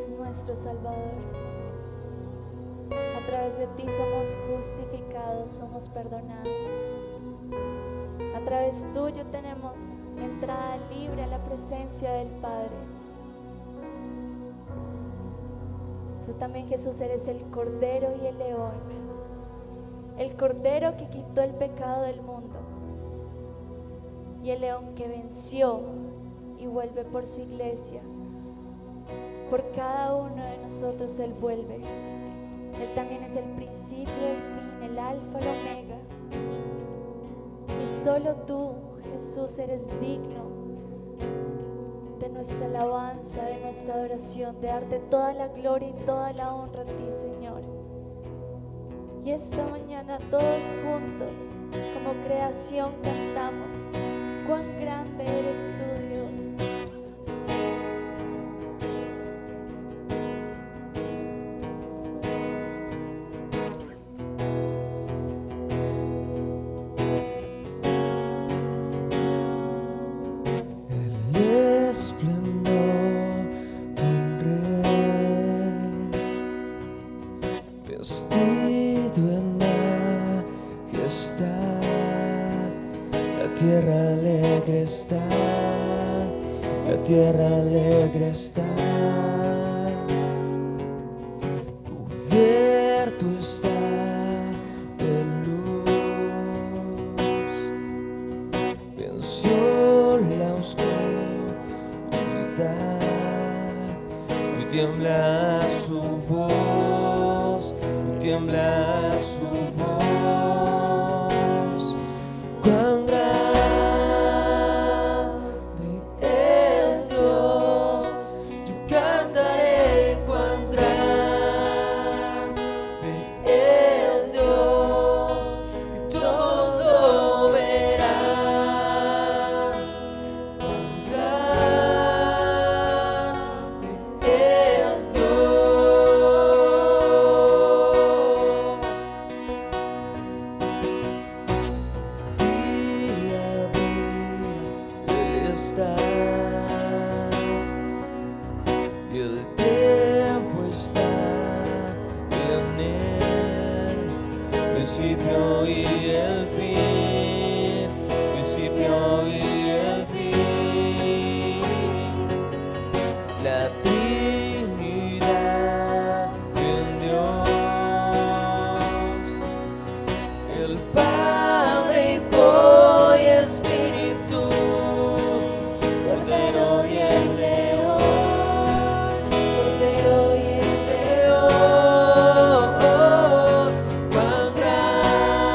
eres nuestro Salvador. A través de ti somos justificados, somos perdonados. A través tuyo tenemos entrada libre a la presencia del Padre. Tú también, Jesús, eres el Cordero y el León, el Cordero que quitó el pecado del mundo y el León que venció y vuelve por su iglesia. Por cada uno de nosotros Él vuelve. Él también es el principio y el fin, el alfa y el omega. Y solo tú, Jesús, eres digno de nuestra alabanza, de nuestra adoración, de darte toda la gloria y toda la honra a ti, Señor. Y esta mañana todos juntos, como creación, cantamos: cuán grande eres tú, Dios. Vestido en majestad, la tierra alegre está, la tierra alegre está, cubierto está de luz, venció la oscuridad y tiembla su voz. Tiembla su voz. Cuán grande es Dios, yo cantaré. Cuán grande es Dios, y todos lo verán. Cuán grande es Dios. Y el tiempo está en él, principio y el fin, principio y el fin. La Trinidad en Dios, el Padre, Hijo y Espíritu, Cordero y el León, Cordero y el León. Cuán grande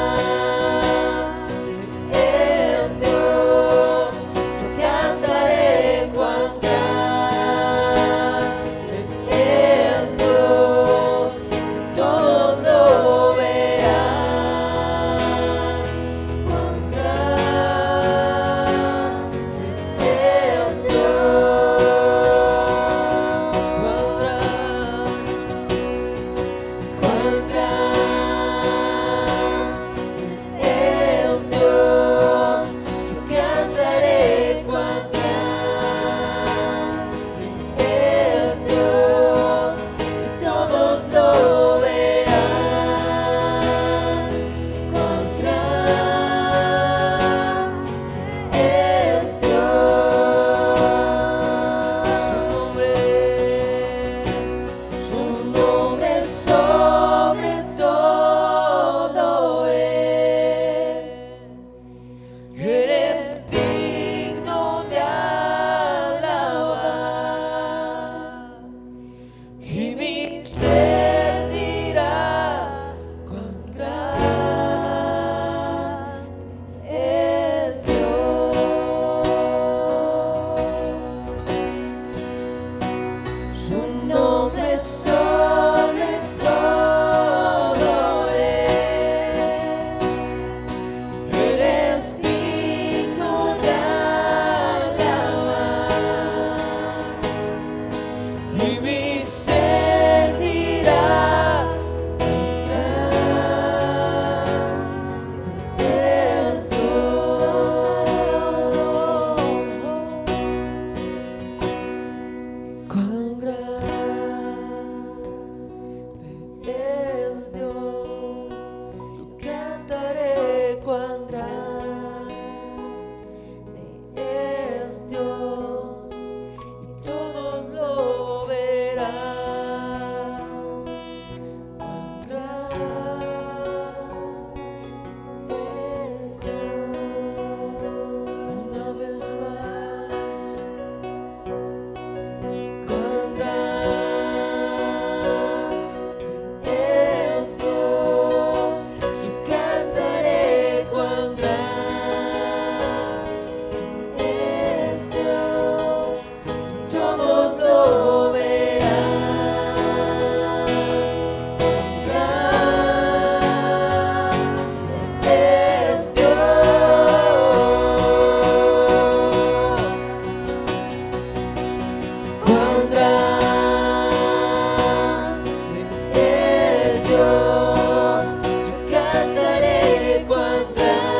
Dios, yo cantaré cuán grande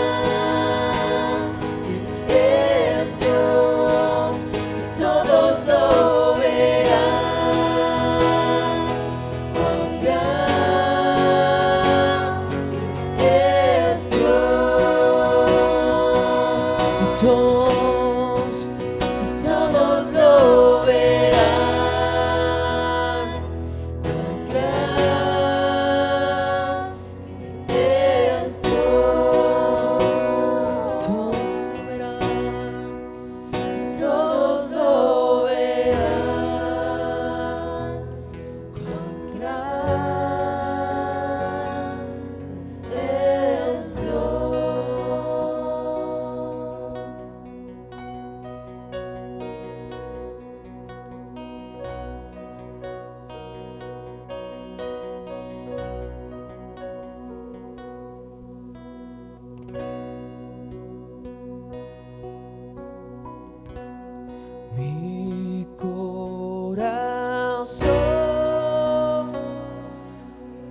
es Dios, y todos lo verán. Cuán grande es Dios, y todos lo verán. Cuán grande es Dios, todos lo verán, todos lo verán. Cuán grande es Dios. Mi corazón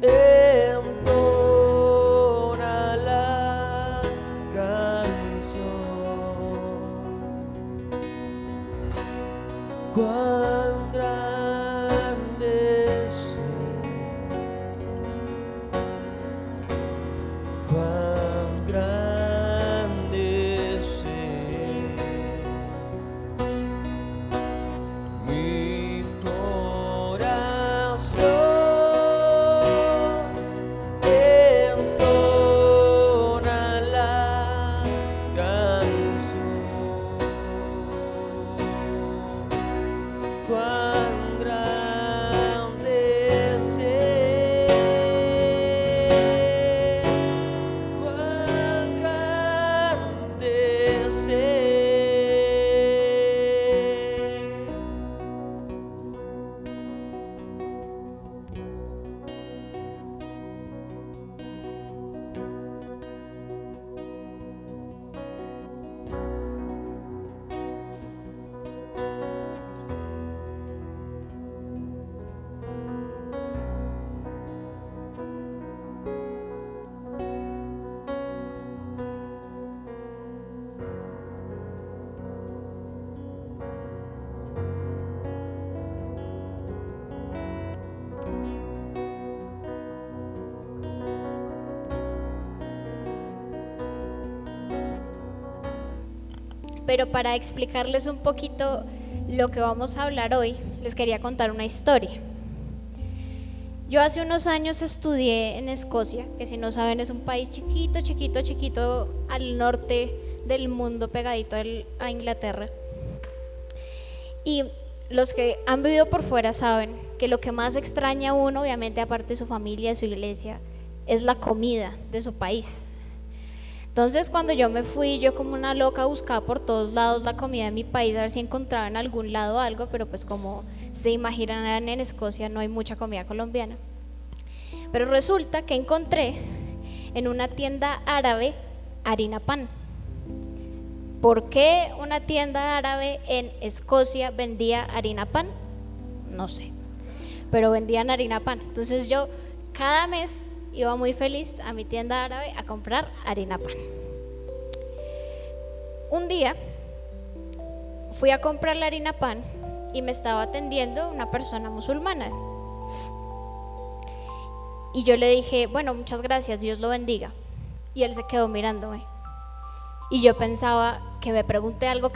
entona la canción. Cuán grande es Él, cuán grande es Él. Mi corazón entona la canción. Cuán grande es Él, cuán grande es Él. Pero para explicarles un poquito lo que vamos a hablar hoy, les quería contar una historia. Yo hace unos años estudié en Escocia, que si no saben es un país chiquito, chiquito, chiquito al norte del mundo, pegadito a Inglaterra. Y los que han vivido por fuera saben que lo que más extraña a uno, obviamente aparte de su familia, de su iglesia, es la comida de su país. Entonces cuando yo me fui, yo como una loca buscaba por todos lados la comida de mi país, a ver si encontraba en algún lado algo, pero pues como se imaginarán, en Escocia no hay mucha comida colombiana. Pero resulta que encontré en una tienda árabe harina pan. ¿Por qué una tienda árabe en Escocia vendía harina pan? No sé, pero vendían harina pan. Entonces yo cada mes iba muy feliz a mi tienda árabe a comprar harina pan. Un día fui a comprar la harina pan y me estaba atendiendo una persona musulmana. Y yo le dije, bueno, muchas gracias, Dios lo bendiga. Y él se quedó mirándome. Y yo pensaba que me pregunte algo,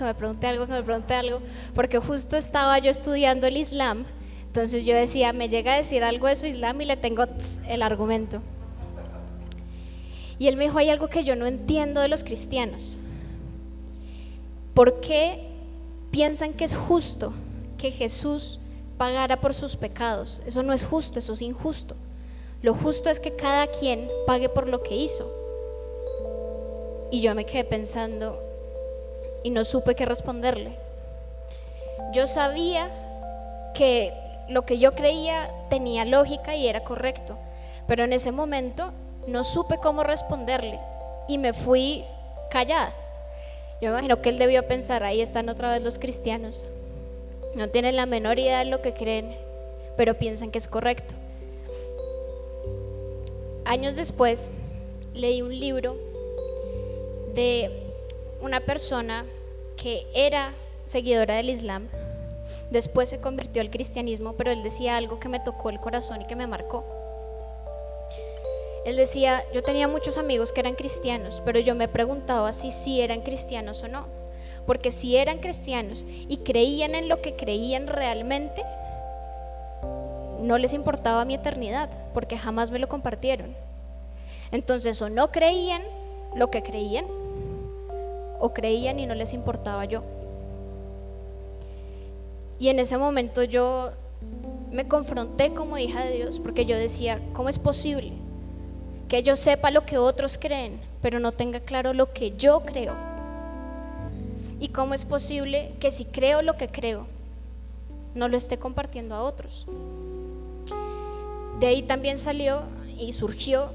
porque justo estaba yo estudiando el Islam. Entonces yo decía, me llega a decir algo de su Islam y le tengo el argumento. Y él me dijo, hay algo que yo no entiendo de los cristianos. ¿Por qué piensan que es justo que Jesús pagara por sus pecados? Eso no es justo, eso es injusto. Lo justo es que cada quien pague por lo que hizo. Y yo me quedé pensando y no supe qué responderle. Yo sabía que lo que yo creía tenía lógica y era correcto, pero en ese momento no supe cómo responderle y me fui callada. Yo me imagino que él debió pensar, ahí están otra vez los cristianos, no tienen la menor idea de lo que creen, pero piensan que es correcto. Años después leí un libro de una persona que era seguidora del Islam, después se convirtió al cristianismo, pero él decía algo que me tocó el corazón y que me marcó. Él decía: yo tenía muchos amigos que eran cristianos, pero yo me preguntaba si sí eran cristianos o no, porque si eran cristianos y creían en lo que creían realmente, no les importaba mi eternidad, porque jamás me lo compartieron. Entonces, o no creían lo que creían, o creían y no les importaba yo. Y en ese momento yo me confronté como hija de Dios, porque yo decía: ¿cómo es posible que yo sepa lo que otros creen, pero no tenga claro lo que yo creo? ¿Y cómo es posible que si creo lo que creo, no lo esté compartiendo a otros? De ahí también salió y surgió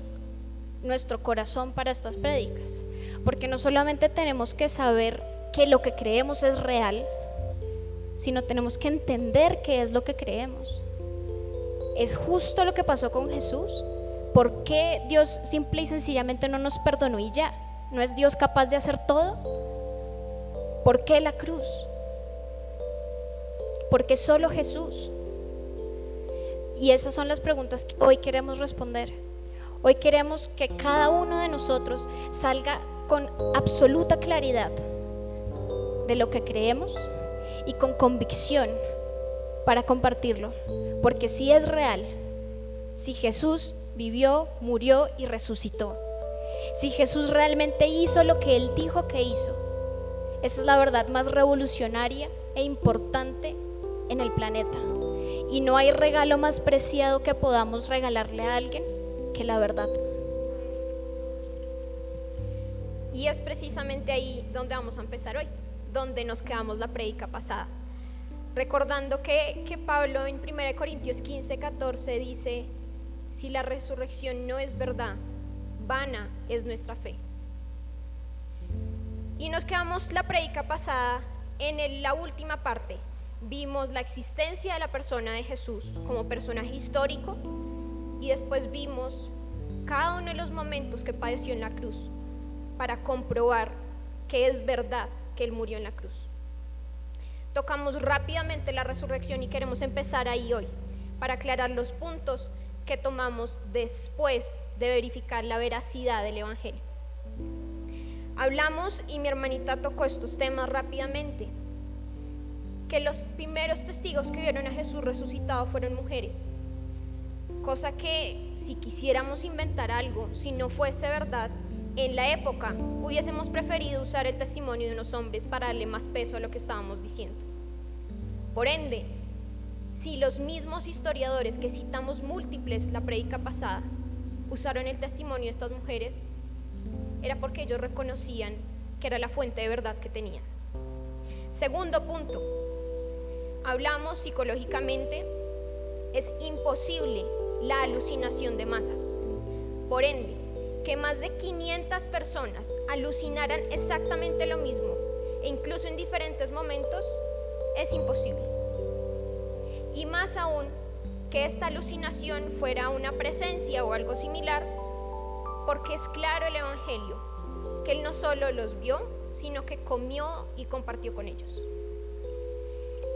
nuestro corazón para estas prédicas, porque no solamente tenemos que saber que lo que creemos es real, sino tenemos que entender qué es lo que creemos. ¿Es justo lo que pasó con Jesús? ¿Por qué Dios simple y sencillamente no nos perdonó y ya? ¿No es Dios capaz de hacer todo? ¿Por qué la cruz? ¿Por qué solo Jesús? Y esas son las preguntas que hoy queremos responder. Hoy queremos que cada uno de nosotros salga con absoluta claridad de lo que creemos y con convicción para compartirlo, porque si es real, si Jesús vivió, murió y resucitó, si Jesús realmente hizo lo que Él dijo que hizo, esa es la verdad más revolucionaria e importante en el planeta. Y no hay regalo más preciado que podamos regalarle a alguien que la verdad. Y es precisamente ahí donde vamos a empezar hoy, donde nos quedamos la prédica pasada, recordando que Pablo en 1 Corintios 15:14 dice: si la resurrección no es verdad, vana es nuestra fe. Y nos quedamos la prédica pasada en la última parte. Vimos la existencia de la persona de Jesús como personaje histórico, y después vimos cada uno de los momentos que padeció en la cruz para comprobar que es verdad que Él murió en la cruz. Tocamos rápidamente la resurrección y queremos empezar ahí hoy para aclarar los puntos que tomamos después de verificar la veracidad del Evangelio. Hablamos, y mi hermanita tocó estos temas rápidamente, que los primeros testigos que vieron a Jesús resucitado fueron mujeres, cosa que si quisiéramos inventar algo, si no fuese verdad, en la época hubiésemos preferido usar el testimonio de unos hombres para darle más peso a lo que estábamos diciendo. Por ende, si los mismos historiadores que citamos múltiples la prédica pasada usaron el testimonio de estas mujeres, era porque ellos reconocían que era la fuente de verdad que tenían. Segundo punto, hablamos psicológicamente, es imposible la alucinación de masas. Por ende, que más de 500 personas alucinaran exactamente lo mismo, e incluso en diferentes momentos, es imposible. Y más aún, que esta alucinación fuera una presencia o algo similar, porque es claro el Evangelio, que Él no solo los vio, sino que comió y compartió con ellos.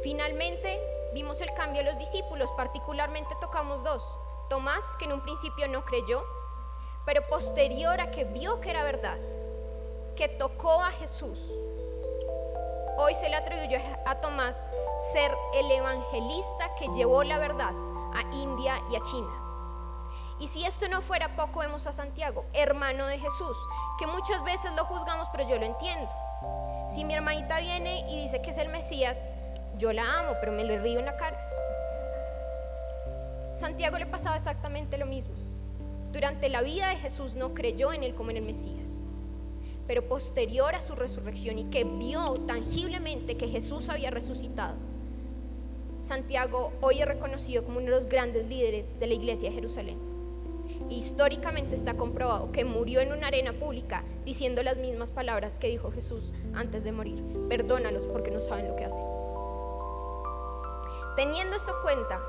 Finalmente, vimos el cambio de los discípulos, particularmente tocamos dos. Tomás, que en un principio no creyó, pero posterior a que vio que era verdad, que tocó a Jesús. Hoy se le atribuye a Tomás ser el evangelista que llevó la verdad a India y a China. Y si esto no fuera poco, vemos a Santiago, hermano de Jesús, que muchas veces lo juzgamos, pero yo lo entiendo. Si mi hermanita viene y dice que es el Mesías, yo la amo, pero me le río en la cara. Santiago le pasaba exactamente lo mismo. Durante la vida de Jesús no creyó en Él como en el Mesías, pero posterior a su resurrección y que vio tangiblemente que Jesús había resucitado, Santiago hoy es reconocido como uno de los grandes líderes de la iglesia de Jerusalén. Históricamente está comprobado que murió en una arena pública diciendo las mismas palabras que dijo Jesús antes de morir: perdónalos porque no saben lo que hacen. Teniendo esto en cuenta,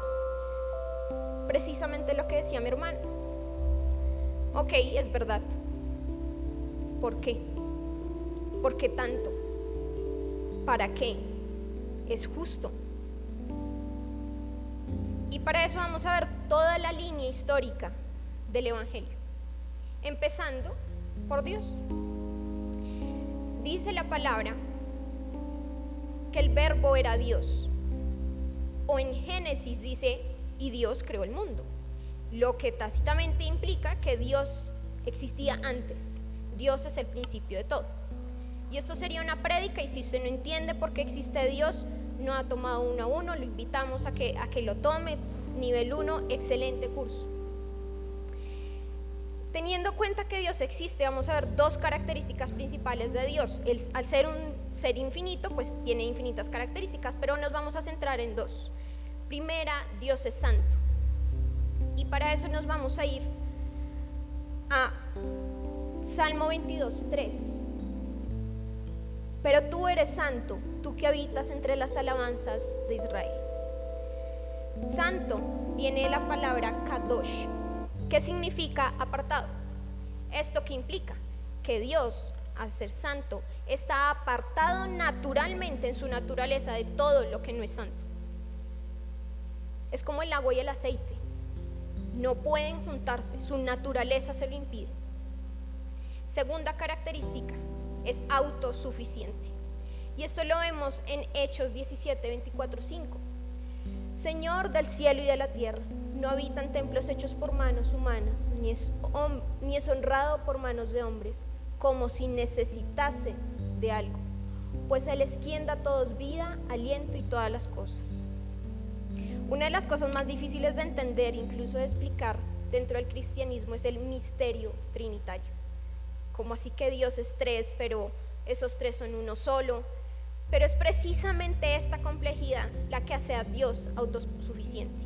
precisamente lo que decía mi hermano, Ok, es verdad. ¿Por qué? ¿Por qué tanto? ¿Para qué? Es justo. Y para eso vamos a ver toda la línea histórica del Evangelio, empezando por Dios. Dice la palabra que el verbo era Dios, o en Génesis dice, y Dios creó el mundo, lo que tácitamente implica que Dios existía antes. Dios es el principio de todo. Y esto sería una prédica, y si usted no entiende por qué existe Dios, no ha tomado 1 a 1, lo invitamos a que lo tome, nivel 1, excelente curso. Teniendo en cuenta que Dios existe, vamos a ver 2 características principales de Dios. Al ser un ser infinito, pues tiene infinitas características, pero nos vamos a centrar en 2. Primera, Dios es santo. Y para eso nos vamos a ir a Salmo 22:3. Pero tú eres santo, tú que habitas entre las alabanzas de Israel. Santo viene de la palabra kadosh, que significa apartado. ¿Esto qué implica? Que Dios, al ser santo, está apartado naturalmente en su naturaleza de todo lo que no es santo. Es como el agua y el aceite, no pueden juntarse, su naturaleza se lo impide. Segunda característica, es autosuficiente. Y esto lo vemos en Hechos 17:24-5. Señor del cielo y de la tierra, no habita en templos hechos por manos humanas, ni es honrado por manos de hombres, como si necesitase de algo, pues Él es quien da a todos vida, aliento y todas las cosas. Una de las cosas más difíciles de entender, incluso de explicar dentro del cristianismo, es el misterio trinitario. Como así que Dios es 3, pero esos 3 son uno solo. Pero es precisamente esta complejidad la que hace a Dios autosuficiente.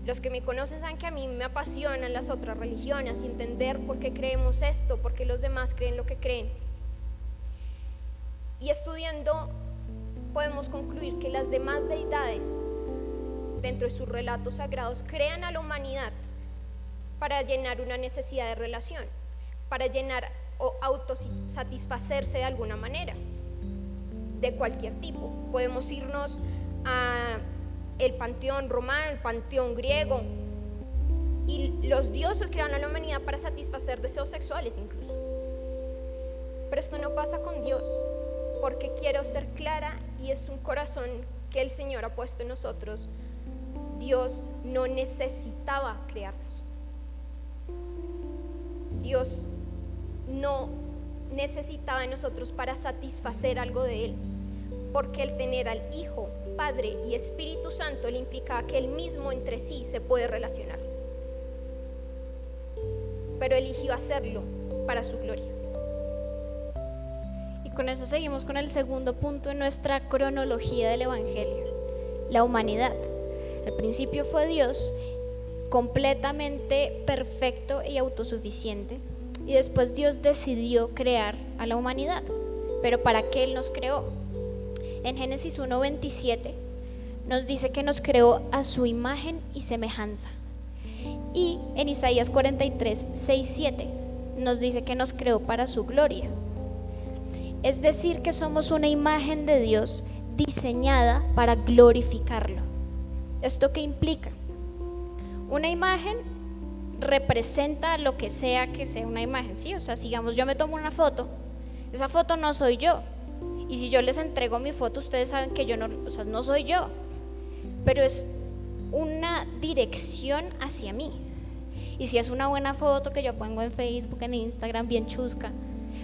Los que me conocen saben que a mí me apasionan las otras religiones y entender por qué creemos esto, por qué los demás creen lo que creen. Y estudiando podemos concluir que las demás deidades dentro de sus relatos sagrados crean a la humanidad para llenar una necesidad de relación, para llenar o autosatisfacerse de alguna manera, de cualquier tipo. Podemos irnos a el panteón romano, el panteón griego, y los dioses crean a la humanidad para satisfacer deseos sexuales incluso. Pero esto no pasa con Dios, porque quiero ser clara, y es un corazón que el Señor ha puesto en nosotros. Dios no necesitaba crearnos. Dios no necesitaba de nosotros para satisfacer algo de Él, porque el tener al Hijo, Padre y Espíritu Santo le implicaba que Él mismo entre sí se puede relacionar, pero eligió hacerlo para su gloria. Y con eso seguimos con el segundo punto en nuestra cronología del Evangelio: la humanidad. Al principio fue Dios, completamente perfecto y autosuficiente, y después Dios decidió crear a la humanidad. Pero ¿para qué Él nos creó? En Génesis 1:27 nos dice que nos creó a su imagen y semejanza. Y en Isaías 43:6-7 nos dice que nos creó para su gloria. Es decir, que somos una imagen de Dios diseñada para glorificarlo. ¿Esto qué implica? Una imagen representa lo que sea una imagen, ¿sí? O sea, digamos, yo me tomo una foto, esa foto no soy yo. Y si yo les entrego mi foto, ustedes saben que yo no soy yo, pero es una dirección hacia mí. Y si es una buena foto que yo pongo en Facebook, en Instagram, bien chusca,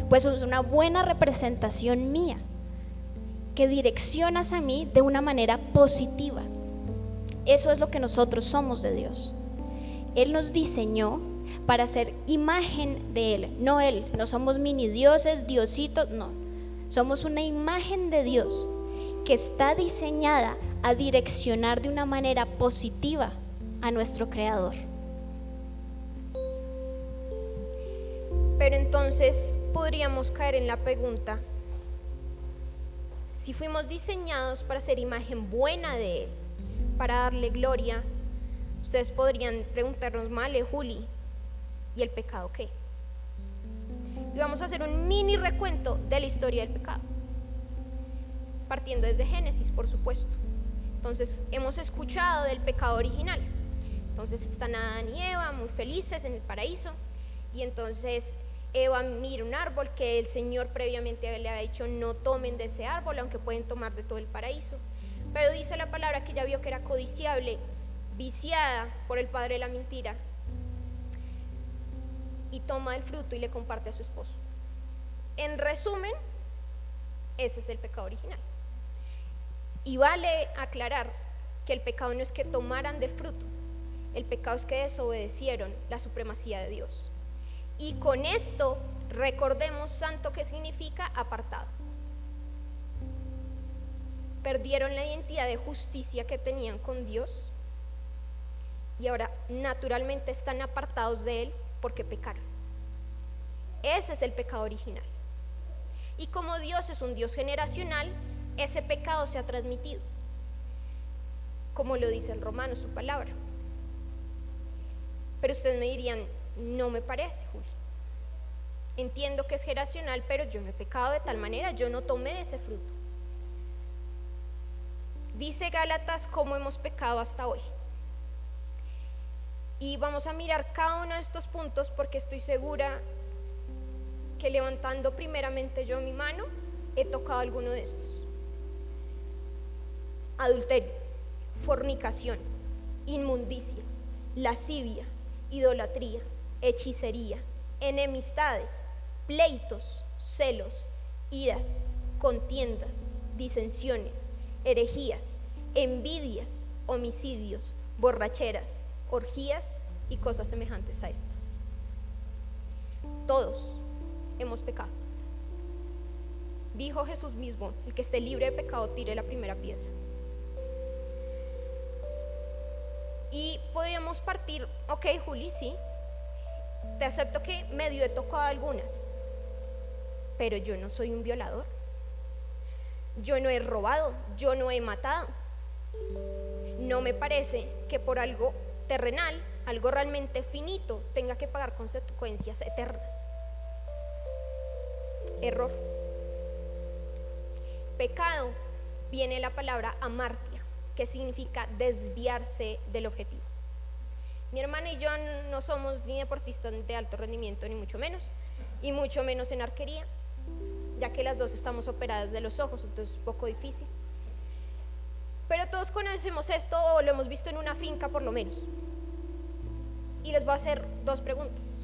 pues es una buena representación mía, que direcciona hacia mí de una manera positiva. Eso es lo que nosotros somos de Dios. Él nos diseñó para ser imagen de Él, no somos mini dioses, diositos, no. Somos una imagen de Dios que está diseñada a direccionar de una manera positiva a nuestro Creador. Pero entonces podríamos caer en la pregunta: si fuimos diseñados para ser imagen buena de Él, para darle gloria, ustedes podrían preguntarnos: Male, Juli, ¿Y el pecado qué? Y vamos a hacer un mini recuento de la historia del pecado, partiendo desde Génesis, por supuesto. Entonces, hemos escuchado del pecado original. Entonces están Adán y Eva muy felices en el paraíso, y entonces Eva mira un árbol que el Señor previamente le había dicho no tomen de ese árbol, aunque pueden tomar de todo el paraíso. Pero dice la palabra que ella vio que era codiciable, viciada por el padre de la mentira, y toma el fruto y le comparte a su esposo. En resumen, ese es el pecado original. Y vale aclarar que el pecado no es que tomaran del fruto, el pecado es que desobedecieron la supremacía de Dios. Y con esto recordemos santo, que significa apartado. Perdieron la identidad de justicia que tenían con Dios y ahora naturalmente están apartados de Él porque pecaron. Ese es el pecado original. Y como Dios es un Dios generacional, ese pecado se ha transmitido, como lo dice el Romano, su palabra. Pero ustedes me dirían, no me parece, Juli. Entiendo que es generacional, pero yo no he pecado de tal manera, yo no tomé de ese fruto. Dice Gálatas cómo hemos pecado hasta hoy. Y vamos a mirar cada uno de estos puntos, porque estoy segura que levantando primeramente yo mi mano, he tocado alguno de estos. Adulterio, fornicación, inmundicia, lascivia, idolatría, hechicería, enemistades, pleitos, celos, iras, contiendas, disensiones, herejías, envidias, homicidios, borracheras, orgías y cosas semejantes a estas. Todos hemos pecado. Dijo Jesús mismo, el que esté libre de pecado tire la primera piedra. Y podríamos partir, ok, Juli, sí, te acepto que medio he tocado algunas, pero yo no soy un violador, yo no he robado, yo no he matado. No me parece que por algo terrenal, algo realmente finito, tenga que pagar consecuencias eternas. Error. Pecado viene la palabra amartia, que significa desviarse del objetivo. Mi hermana y yo no somos ni deportistas de alto rendimiento, ni mucho menos, y mucho menos en arquería, ya que las dos estamos operadas de los ojos, entonces es un poco difícil. Pero todos conocemos esto o lo hemos visto en una finca por lo menos. Y les voy a hacer dos preguntas.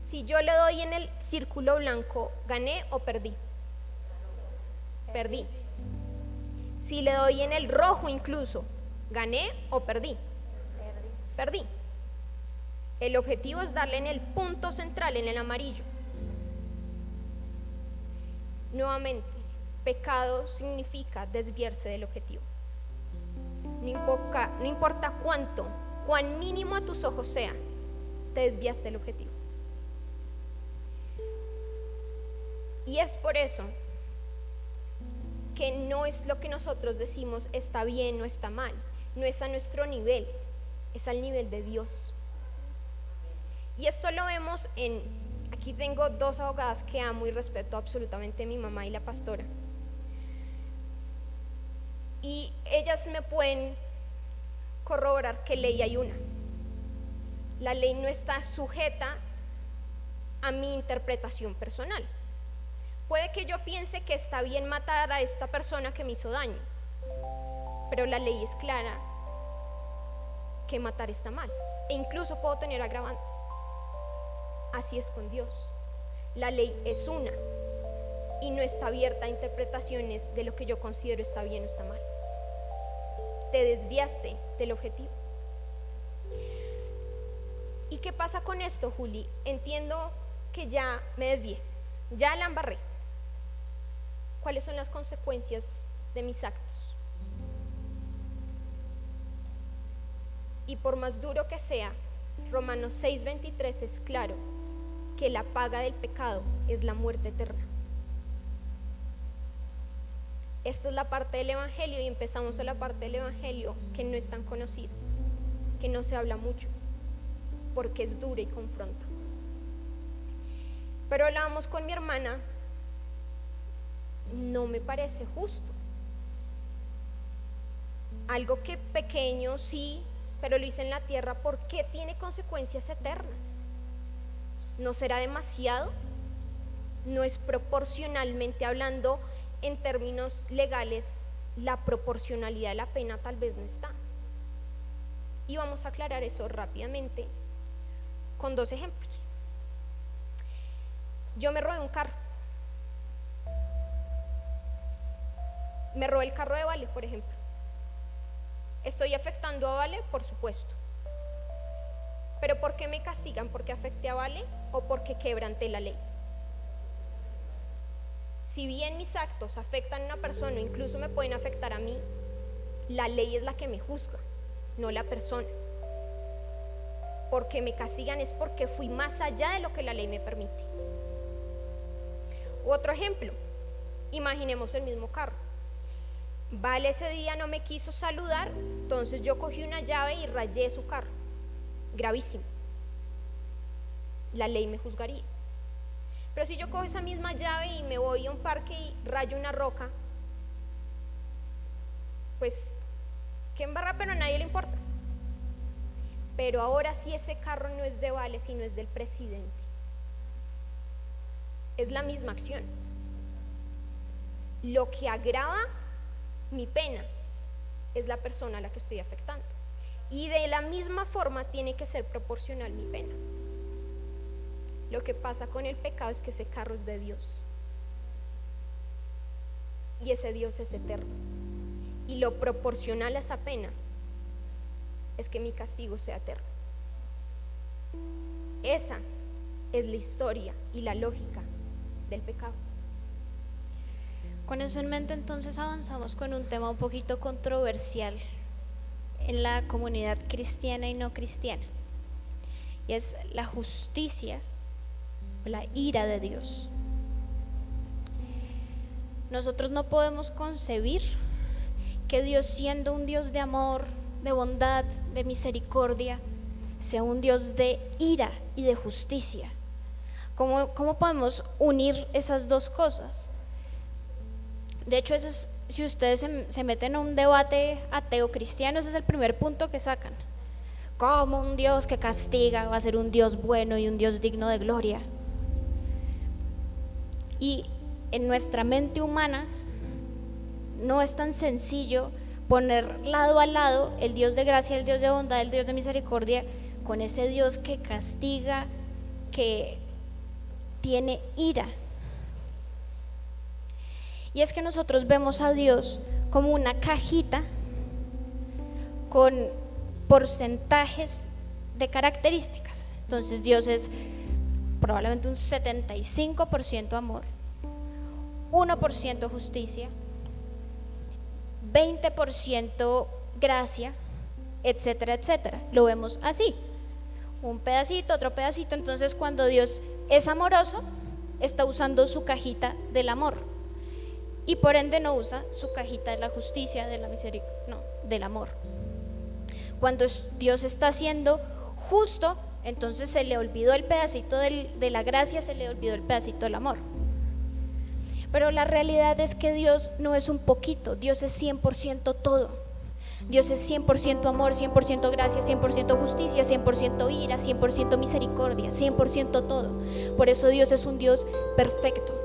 Si yo le doy en el círculo blanco, ¿gané o perdí? Perdí. Si le doy en el rojo incluso, ¿gané o perdí? Perdí. El objetivo es darle en el punto central, en el amarillo. Nuevamente, pecado significa desviarse del objetivo. No importa cuán mínimo a tus ojos sea, te desviaste del objetivo. Y es por eso que no es lo que nosotros decimos está bien o está mal, no es a nuestro nivel, es al nivel de Dios. Y esto lo vemos aquí tengo dos abogadas que amo y respeto absolutamente, mi mamá y la pastora. Y ellas me pueden corroborar que ley hay una. La ley no está sujeta a mi interpretación personal. Puede que yo piense que está bien matar a esta persona que me hizo daño, pero la ley es clara que matar está mal, e incluso puedo tener agravantes. Así es con Dios. La ley es una y no está abierta a interpretaciones de lo que yo considero está bien o está mal. Te desviaste del objetivo. ¿Y qué pasa con esto, Juli? Entiendo que ya me desvié, ya la embarré. ¿Cuáles son las consecuencias de mis actos? Y por más duro que sea, Romanos 6:23 es claro que la paga del pecado es la muerte eterna. Esta es la parte del evangelio y empezamos a la parte del evangelio que no es tan conocida, que no se habla mucho. porque es dura y confronta. Pero hablábamos con mi hermana, no me parece justo. Algo que pequeño sí, pero lo hice en la tierra, ¿por qué tiene consecuencias eternas? ¿No será demasiado? ¿No es proporcionalmente hablando en términos legales, la proporcionalidad de la pena tal vez no está? Y vamos a aclarar eso rápidamente con 2 ejemplos. Yo me robé un carro. Me robé el carro de Vale, por ejemplo. ¿Estoy afectando a Vale? Por supuesto. ¿Pero por qué me castigan? ¿Porque afecté a Vale o porque quebranté la ley? Si bien mis actos afectan a una persona o incluso me pueden afectar a mí, la ley es la que me juzga, no la persona. Porque me castigan es porque fui más allá de lo que la ley me permite. Otro ejemplo, imaginemos el mismo carro. Vale ese día no me quiso saludar, entonces yo cogí una llave y rayé su carro. Gravísimo. La ley me juzgaría. Pero si yo cojo esa misma llave y me voy a un parque y rayo una roca, pues qué embarra, pero a nadie le importa. Pero ahora sí ese carro no es de Vale, sino es del presidente. Es la misma acción. Lo que agrava mi pena es la persona a la que estoy afectando. Y de la misma forma tiene que ser proporcional mi pena. Lo que pasa con el pecado es que ese carro es de Dios. Y ese Dios es eterno. Y lo proporcional a esa pena es que mi castigo sea eterno. Esa es la historia y la lógica del pecado. Con eso en mente, entonces avanzamos con un tema un poquito controversial en la comunidad cristiana y no cristiana, y es la justicia, la ira de Dios. Nosotros no podemos concebir que Dios, siendo un Dios de amor, de bondad, de misericordia, sea un Dios de ira y de justicia. ¿Cómo podemos unir esas dos cosas? De hecho, si ustedes se meten a un debate ateo-cristiano, ese es el primer punto que sacan. ¿Cómo un Dios que castiga va a ser un Dios bueno y un Dios digno de gloria? Y en nuestra mente humana no es tan sencillo poner lado a lado el Dios de gracia, el Dios de bondad, el Dios de misericordia, con ese Dios que castiga, que tiene ira. Y es que nosotros vemos a Dios como una cajita con porcentajes de características. Entonces Dios es probablemente un 75% amor, 1% justicia, 20% gracia, etcétera, etcétera. Lo vemos así, un pedacito, otro pedacito. Entonces, cuando Dios es amoroso, está usando su cajita del amor, y por ende no usa su cajita de la justicia, de la misericordia, no, del amor. Cuando Dios está siendo justo, entonces se le olvidó el pedacito de la gracia, se le olvidó el pedacito del amor. Pero la realidad es que Dios no es un poquito, Dios es 100% todo. Dios es 100% amor, 100% gracia, 100% justicia, 100% ira, 100% misericordia, 100% todo. Por eso Dios es un Dios perfecto,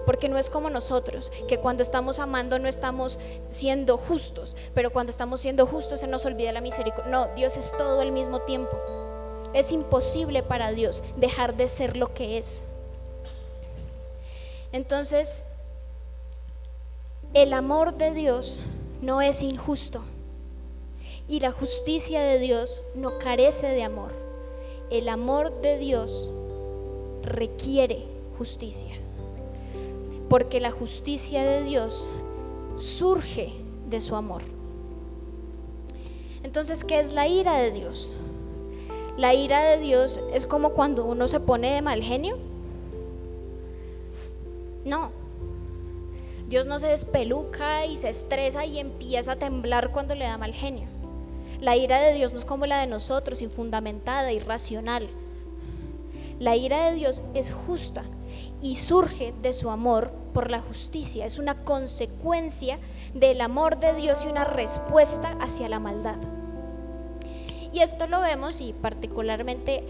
porque no es como nosotros, que cuando estamos amando no estamos siendo justos, pero cuando estamos siendo justos se nos olvida la misericordia. No, Dios es todo al mismo tiempo. Es imposible para Dios dejar de ser lo que es. Entonces, el amor de Dios no es injusto, y la justicia de Dios no carece de amor. El amor de Dios requiere justicia, porque la justicia de Dios surge de su amor. Entonces, ¿qué es la ira de Dios? La ira de Dios es como cuando uno se pone de mal genio. No, Dios no se despeluca y se estresa y empieza a temblar cuando le da mal genio. La ira de Dios no es como la de nosotros, infundamentada, irracional. La ira de Dios es justa y surge de su amor por la justicia. Es una consecuencia del amor de Dios y una respuesta hacia la maldad. Y esto lo vemos, y particularmente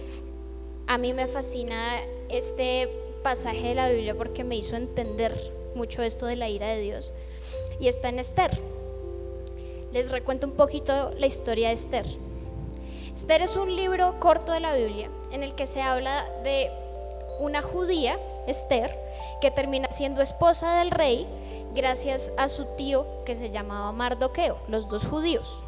a mí me fascina este pasaje de la Biblia porque me hizo entender mucho esto de la ira de Dios, y está en Esther. Les recuento un poquito la historia de Esther. Esther es un libro corto de la Biblia en el que se habla de una judía, Esther, que termina siendo esposa del rey gracias a su tío que se llamaba Mardoqueo, los dos judíos.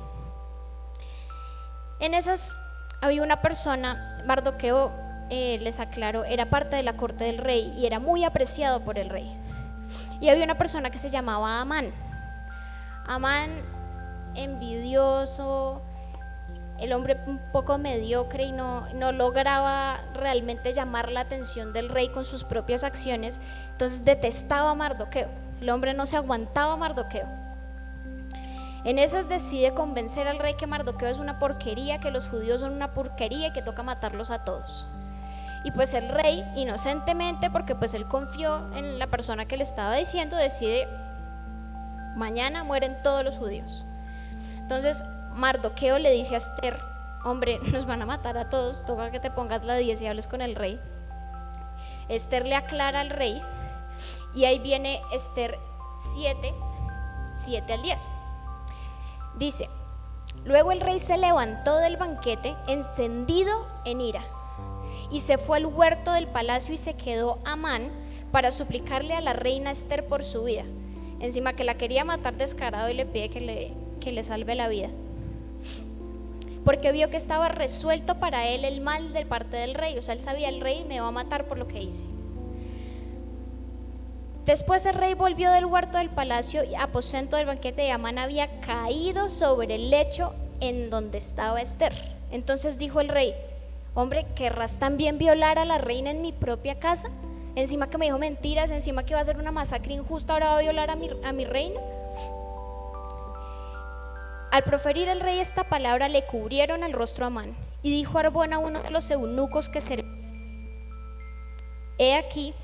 En esas había una persona, Mardoqueo, les aclaro, era parte de la corte del rey y era muy apreciado por el rey. Y había una persona que se llamaba Amán. Amán, envidioso, el hombre un poco mediocre y no lograba realmente llamar la atención del rey con sus propias acciones, entonces detestaba a Mardoqueo. El hombre no se aguantaba a Mardoqueo. En esas decide convencer al rey que Mardoqueo es una porquería, que los judíos son una porquería y que toca matarlos a todos. Y pues el rey, inocentemente, porque pues él confió en la persona que le estaba diciendo, decide: mañana mueren todos los judíos. Entonces Mardoqueo le dice a Esther: hombre, nos van a matar a todos, toca que te pongas la 10 y hables con el rey. Esther le aclara al rey, y ahí viene Esther 7 al 10. Dice: luego el rey se levantó del banquete encendido en ira, y se fue al huerto del palacio y se quedó Amán para suplicarle a la reina Esther por su vida. Encima que la quería matar descarado, y le pide que le salve la vida, porque vio que estaba resuelto para él el mal de parte del rey. O sea, él sabía: el rey me va a matar por lo que hice. Después el rey volvió del huerto del palacio y aposento del banquete de Amán había caído sobre el lecho en donde estaba Esther. Entonces dijo el rey: hombre, ¿querrás también violar a la reina en mi propia casa? Encima que me dijo mentiras, encima que va a ser una masacre injusta, ahora va a violar a mi reina. Al proferir el rey esta palabra, le cubrieron el rostro a Amán, y dijo Arbón a uno de los eunucos que servían: he aquí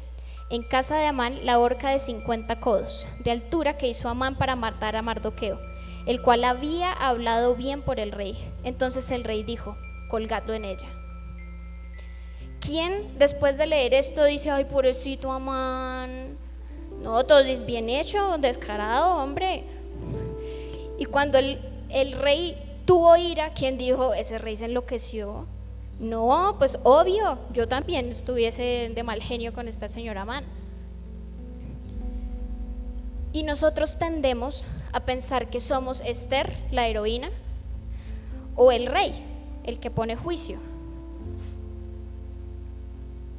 en casa de Amán la horca de 50 codos de altura que hizo Amán para matar a Mardoqueo, el cual había hablado bien por el rey. Entonces el rey dijo: colgadlo en ella. ¿Quién después de leer esto dice: ay, pobrecito Amán? No, todo es bien hecho, descarado, hombre. Y cuando el rey tuvo ira, ¿quién dijo: ese rey se enloqueció? No, pues obvio, yo también estuviese de mal genio con esta señora Amán. Y nosotros tendemos a pensar que somos Esther, la heroína, o el rey, el que pone juicio.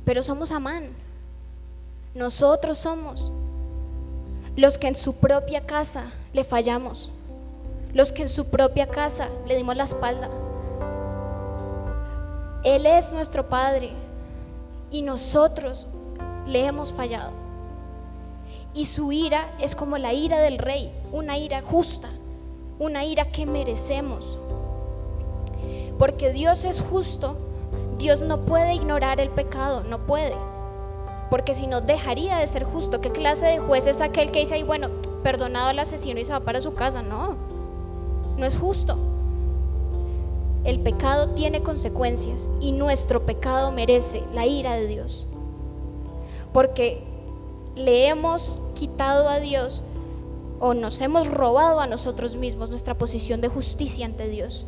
Pero somos Amán. Nosotros somos los que en su propia casa le fallamos, los que en su propia casa le dimos la espalda. Él es nuestro Padre y nosotros le hemos fallado. Y su ira es como la ira del rey, una ira justa, una ira que merecemos. Porque Dios es justo, Dios no puede ignorar el pecado, no puede. Porque si no, dejaría de ser justo. ¿Qué clase de juez es aquel que dice: ay, bueno, perdonado al asesino y se va para su casa? No, no es justo. El pecado tiene consecuencias y nuestro pecado merece la ira de Dios, porque le hemos quitado a Dios, o nos hemos robado a nosotros mismos nuestra posición de justicia ante Dios.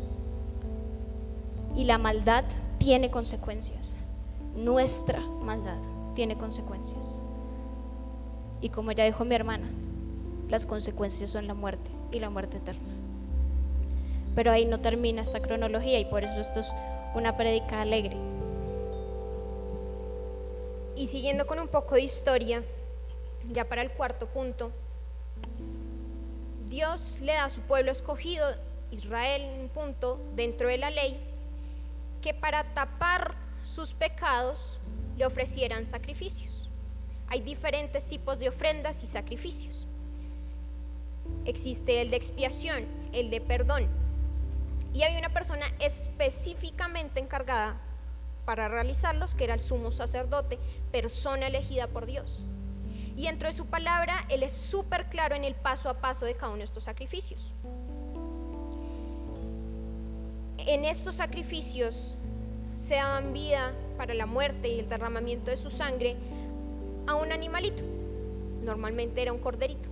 Y la maldad tiene consecuencias, nuestra maldad tiene consecuencias. Y como ya dijo mi hermana, las consecuencias son la muerte, y la muerte eterna. Pero ahí no termina esta cronología, y por eso esto es una prédica alegre. Y siguiendo con un poco de historia, ya para el cuarto punto, Dios le da a su pueblo escogido, Israel, un punto dentro de la ley, que para tapar sus pecados le ofrecieran sacrificios. Hay diferentes tipos de ofrendas y sacrificios. Existe el de expiación, el de perdón, y había una persona específicamente encargada para realizarlos, que era el sumo sacerdote, persona elegida por Dios. Y dentro de su palabra, Él es súper claro en el paso a paso de cada uno de estos sacrificios. En estos sacrificios se daban vida para la muerte y el derramamiento de su sangre a un animalito. Normalmente era un corderito.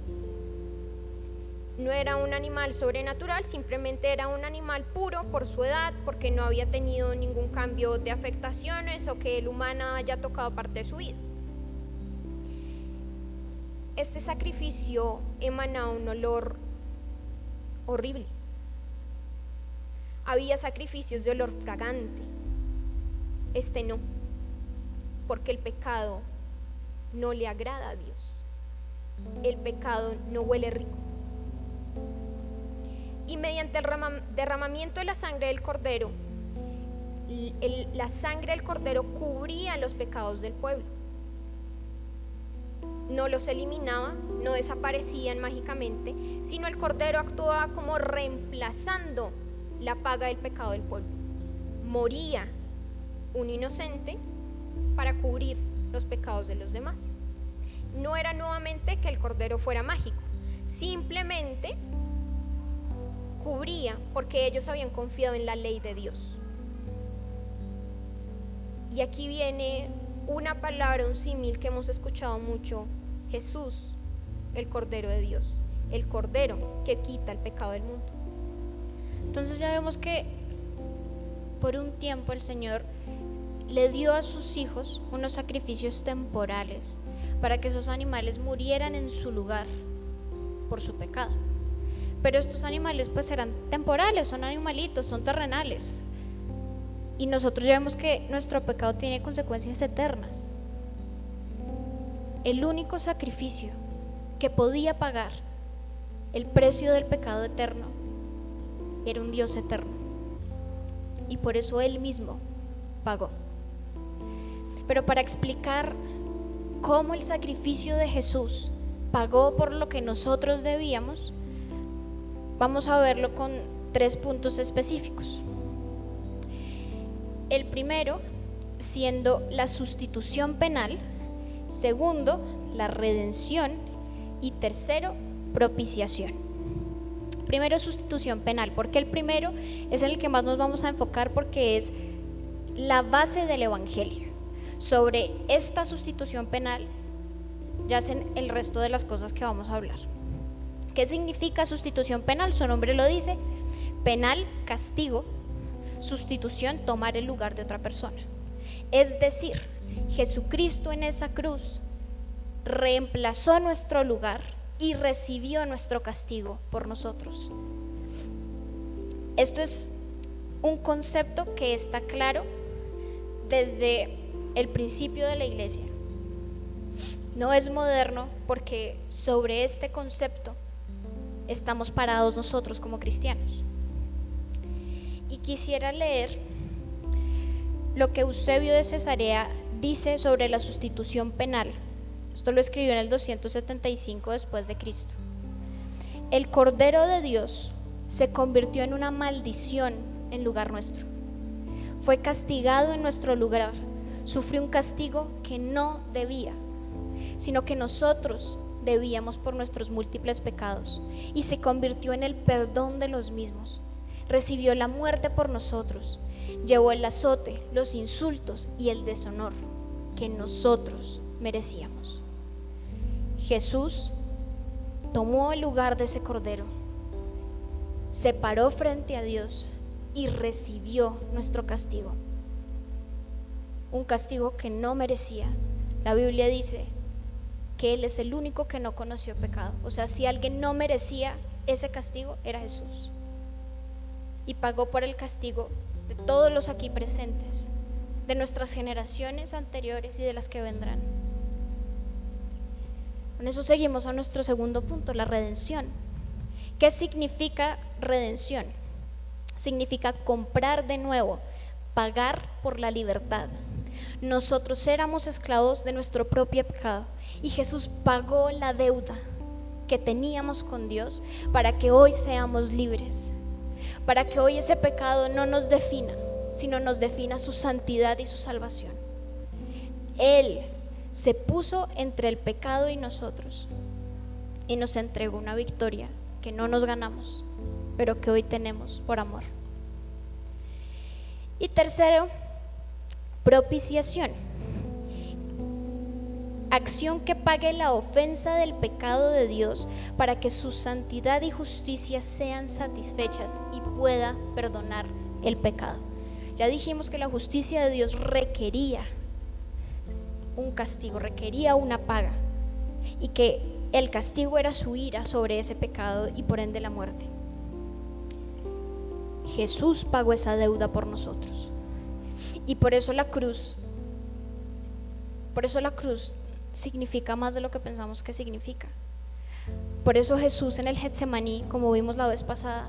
No era un animal sobrenatural, simplemente era un animal puro por su edad, porque no había tenido ningún cambio de afectaciones o que el humano haya tocado parte de su vida. Este sacrificio emanaba un olor horrible. Había sacrificios de olor fragante. Este no, porque el pecado no le agrada a Dios. El pecado no huele rico. Y mediante el derramamiento de la sangre del cordero, la sangre del cordero cubría los pecados del pueblo. No los eliminaba, no desaparecían mágicamente, sino el cordero actuaba como reemplazando la paga del pecado del pueblo. Moría un inocente para cubrir los pecados de los demás. No era nuevamente que el cordero fuera mágico, simplemente cubría porque ellos habían confiado en la ley de Dios. Y aquí viene una palabra, un símil que hemos escuchado mucho: Jesús, el Cordero de Dios, el Cordero que quita el pecado del mundo. Entonces ya vemos que por un tiempo el Señor le dio a sus hijos unos sacrificios temporales para que esos animales murieran en su lugar por su pecado. Pero estos animales pues eran temporales, son animalitos, son terrenales. Y nosotros ya vemos que nuestro pecado tiene consecuencias eternas. El único sacrificio que podía pagar el precio del pecado eterno era un Dios eterno. Y por eso Él mismo pagó. Pero para explicar cómo el sacrificio de Jesús pagó por lo que nosotros debíamos, vamos a verlo con 3 puntos específicos. El primero siendo la sustitución penal, segundo, la redención y tercero, propiciación. Primero, sustitución penal, porque el primero es el que más nos vamos a enfocar porque es la base del evangelio. Sobre esta sustitución penal yacen el resto de las cosas que vamos a hablar. ¿Qué significa sustitución penal? Su nombre lo dice: penal, castigo; sustitución, tomar el lugar de otra persona. Es decir, Jesucristo en esa cruz reemplazó nuestro lugar y recibió nuestro castigo por nosotros. Esto es un concepto que está claro desde el principio de la iglesia. No es moderno, porque sobre este concepto estamos parados nosotros como cristianos. Y quisiera leer lo que Eusebio de Cesarea dice sobre la sustitución penal. Esto lo escribió en el 275 después de Cristo. El Cordero de Dios se convirtió en una maldición en lugar nuestro. Fue castigado en nuestro lugar, sufrió un castigo que no debía, sino que nosotros debíamos por nuestros múltiples pecados, y se convirtió en el perdón de los mismos. Recibió la muerte por nosotros, llevó el azote, los insultos y el deshonor que nosotros merecíamos. Jesús tomó el lugar de ese cordero, se paró frente a Dios y recibió nuestro castigo, un castigo que no merecía. La Biblia dice que Él es el único que no conoció pecado. O sea, si alguien no merecía ese castigo, era Jesús, y pagó por el castigo de todos los aquí presentes, de nuestras generaciones anteriores y de las que vendrán. Con eso seguimos a nuestro segundo punto, la redención. ¿Qué significa redención? Significa comprar de nuevo, pagar por la libertad. Nosotros éramos esclavos de nuestro propio pecado y Jesús pagó la deuda que teníamos con Dios para que hoy seamos libres. para que hoy ese pecado no nos defina, sino nos defina su santidad y su salvación. Él se puso entre el pecado y nosotros y nos entregó una victoria que no nos ganamos, pero que hoy tenemos por amor. Y tercero, propiciación. Acción que pague la ofensa del pecado de Dios para que su santidad y justicia sean satisfechas y pueda perdonar el pecado. Ya dijimos que la justicia de Dios requería un castigo, requería una paga, y que el castigo era su ira sobre ese pecado y por ende la muerte. Jesús pagó esa deuda por nosotros, y por eso la cruz significa más de lo que pensamos que significa. Por eso Jesús en el Getsemaní, como vimos la vez pasada,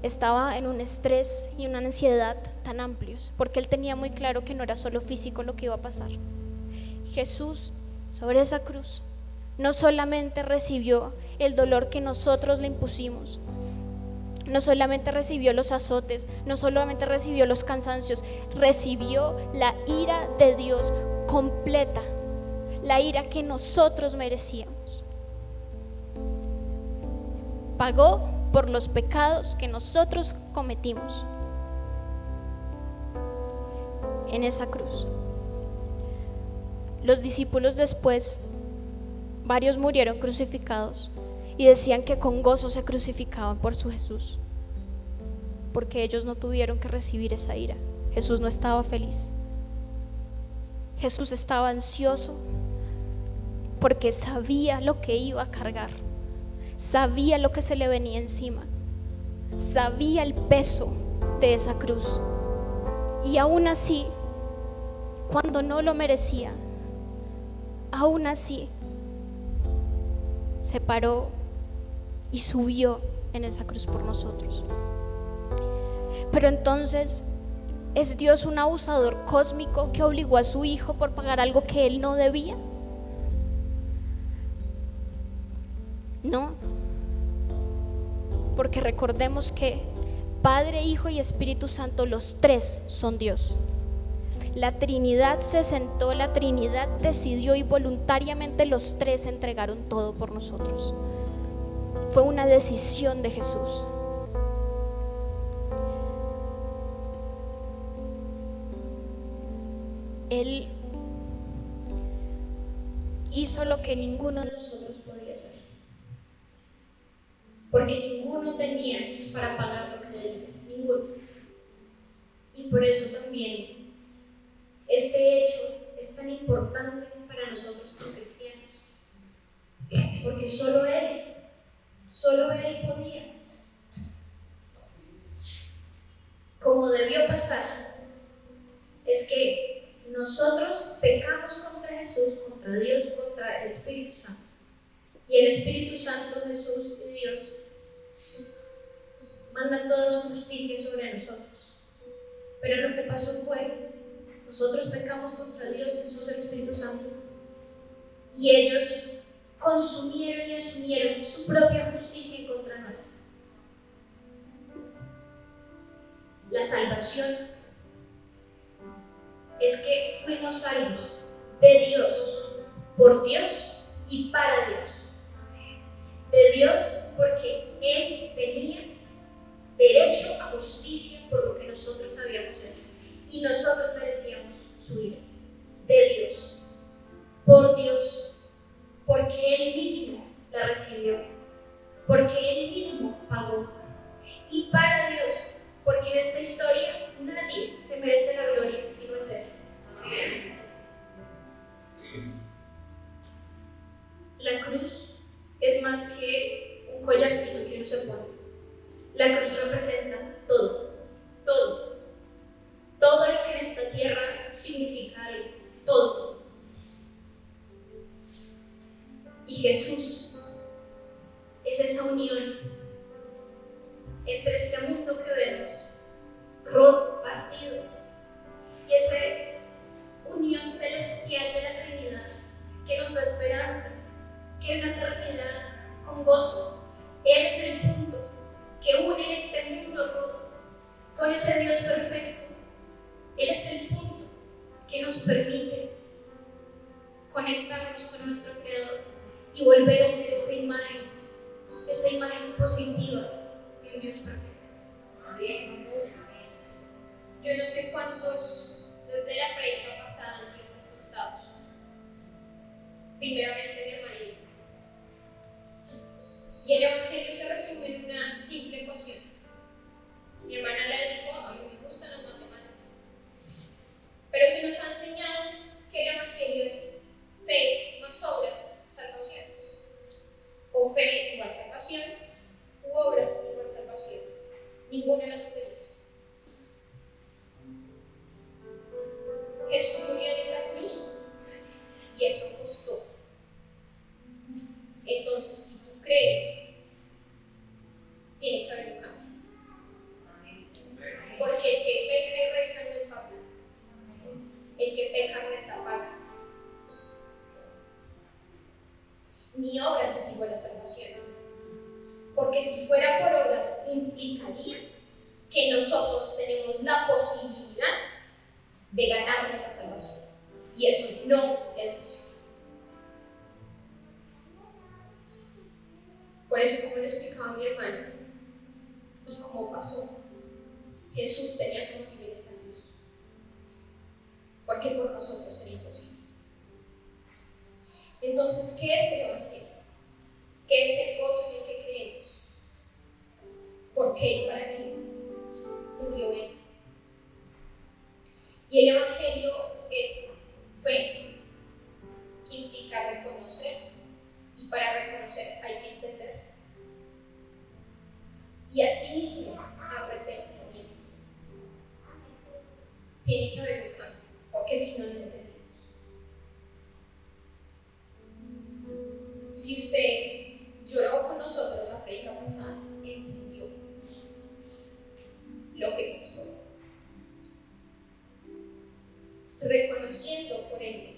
estaba en un estrés y una ansiedad tan amplios, porque él tenía muy claro que no era solo físico lo que iba a pasar. Jesús sobre esa cruz no solamente recibió el dolor que nosotros le impusimos, no solamente recibió los azotes, no solamente recibió los cansancios, recibió la ira de Dios completa, la ira que nosotros merecíamos. Pagó por los pecados que nosotros cometimos en esa cruz. Los discípulos después, varios murieron crucificados y decían que con gozo se crucificaban por su Jesús, porque ellos no tuvieron que recibir esa ira. Jesús no estaba feliz. Jesús estaba ansioso porque sabía lo que iba a cargar, sabía lo que se le venía encima, sabía el peso de esa cruz, y aún así, cuando no lo merecía, aún así se paró y subió en esa cruz por nosotros. Pero entonces, ¿es Dios un abusador cósmico que obligó a su hijo por pagar algo que él no debía? No, porque recordemos que Padre, Hijo y Espíritu Santo, los tres son Dios. La Trinidad se sentó, la Trinidad decidió, y voluntariamente los tres entregaron todo por nosotros. Fue una decisión de Jesús. Él hizo lo que ninguno de nosotros podía hacer, porque ninguno tenía para pagar lo que debía, ninguno. Y por eso también este hecho es tan importante para nosotros como cristianos, porque solo Él podía. Como debió pasar, es que nosotros pecamos contra Jesús, contra Dios, contra el Espíritu Santo. Y el Espíritu Santo, Jesús y Dios mandan toda su justicia sobre nosotros. Pero lo que pasó fue, nosotros pecamos contra Dios, Jesús, el Espíritu Santo, y ellos consumieron y asumieron su propia justicia en contra nuestra. La salvación es que fuimos salvos de Dios, por Dios y para Dios. De Dios porque Él tenía derecho a justicia por lo que nosotros habíamos hecho, y nosotros merecíamos su ira. De Dios, por Dios, porque Él mismo la recibió, porque Él mismo pagó, y para Dios, porque en esta historia nadie se merece la gloria sino es Él. Amén. La cruz es más que un collarcito que uno se pone. La cruz representa todo lo que en esta tierra significa algo, todo. Y Jesús es esa unión entre este mundo que vemos, roto, partido, y esa unión celestial de la Trinidad que nos da esperanza, que una eternidad con gozo. Él es el punto que une este mundo roto que nos permite conectarnos con nuestro Creador y volver a ser esa imagen positiva de un Dios perfecto. Amén. Yo no sé cuántos desde la predica pasada han sido confrontados. Primeramente mi hermana y yo. Y el Evangelio se resume en una simple ecuación. Mi hermana le dijo: a mí me gustan las matemáticas. Pero se nos ha enseñado que el Evangelio es fe más obras, salvación. O fe igual salvación, u obras igual salvación. Ninguna de las anteriores. Jesús murió en esa cruz y eso costó. Entonces, si tú crees, tiene que haber un cambio. Porque el que peca y reza no empata. El que peca reza paga. Ni obras es igual a salvación. Porque si fuera por obras, implicaría que nosotros tenemos la posibilidad de ganar la salvación. Y eso no es posible. Por eso, como le explicaba a mi hermana, y como pasó, Jesús tenía que morir en esa cruz. Porque por nosotros era imposible. Entonces, ¿qué es el Evangelio? ¿Qué es el gozo en el que creemos? ¿Por qué y para qué murió Él? Y el Evangelio es fe, que implica reconocer, y para reconocer hay que entender. Y asimismo, arrepentimiento. Tiene que haber un cambio, porque si no, no entendemos. Si usted lloró con nosotros la predica pasada, entendió lo que costó. Reconociendo por Él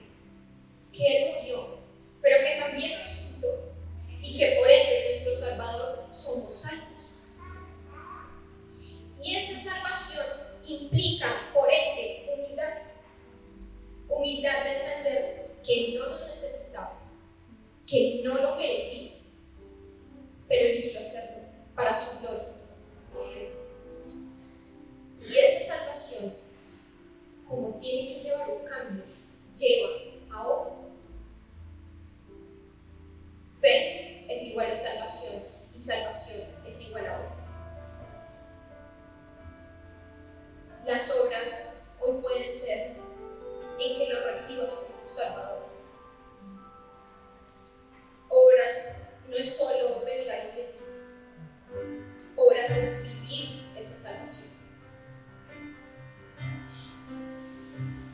que Él murió, pero que también resucitó y que por Él es nuestro Salvador, somos salvos. Y esa salvación implica, por ende, humildad. Humildad de entender que no lo necesitaba, que no lo merecía, pero eligió hacerlo para su gloria. Y esa salvación, como tiene que llevar un cambio, lleva a obras. Fe es igual a salvación y salvación es igual a obras. Las obras hoy pueden ser en que lo recibas como tu Salvador. Obras no es solo venir a la iglesia. Obras es vivir esa salvación.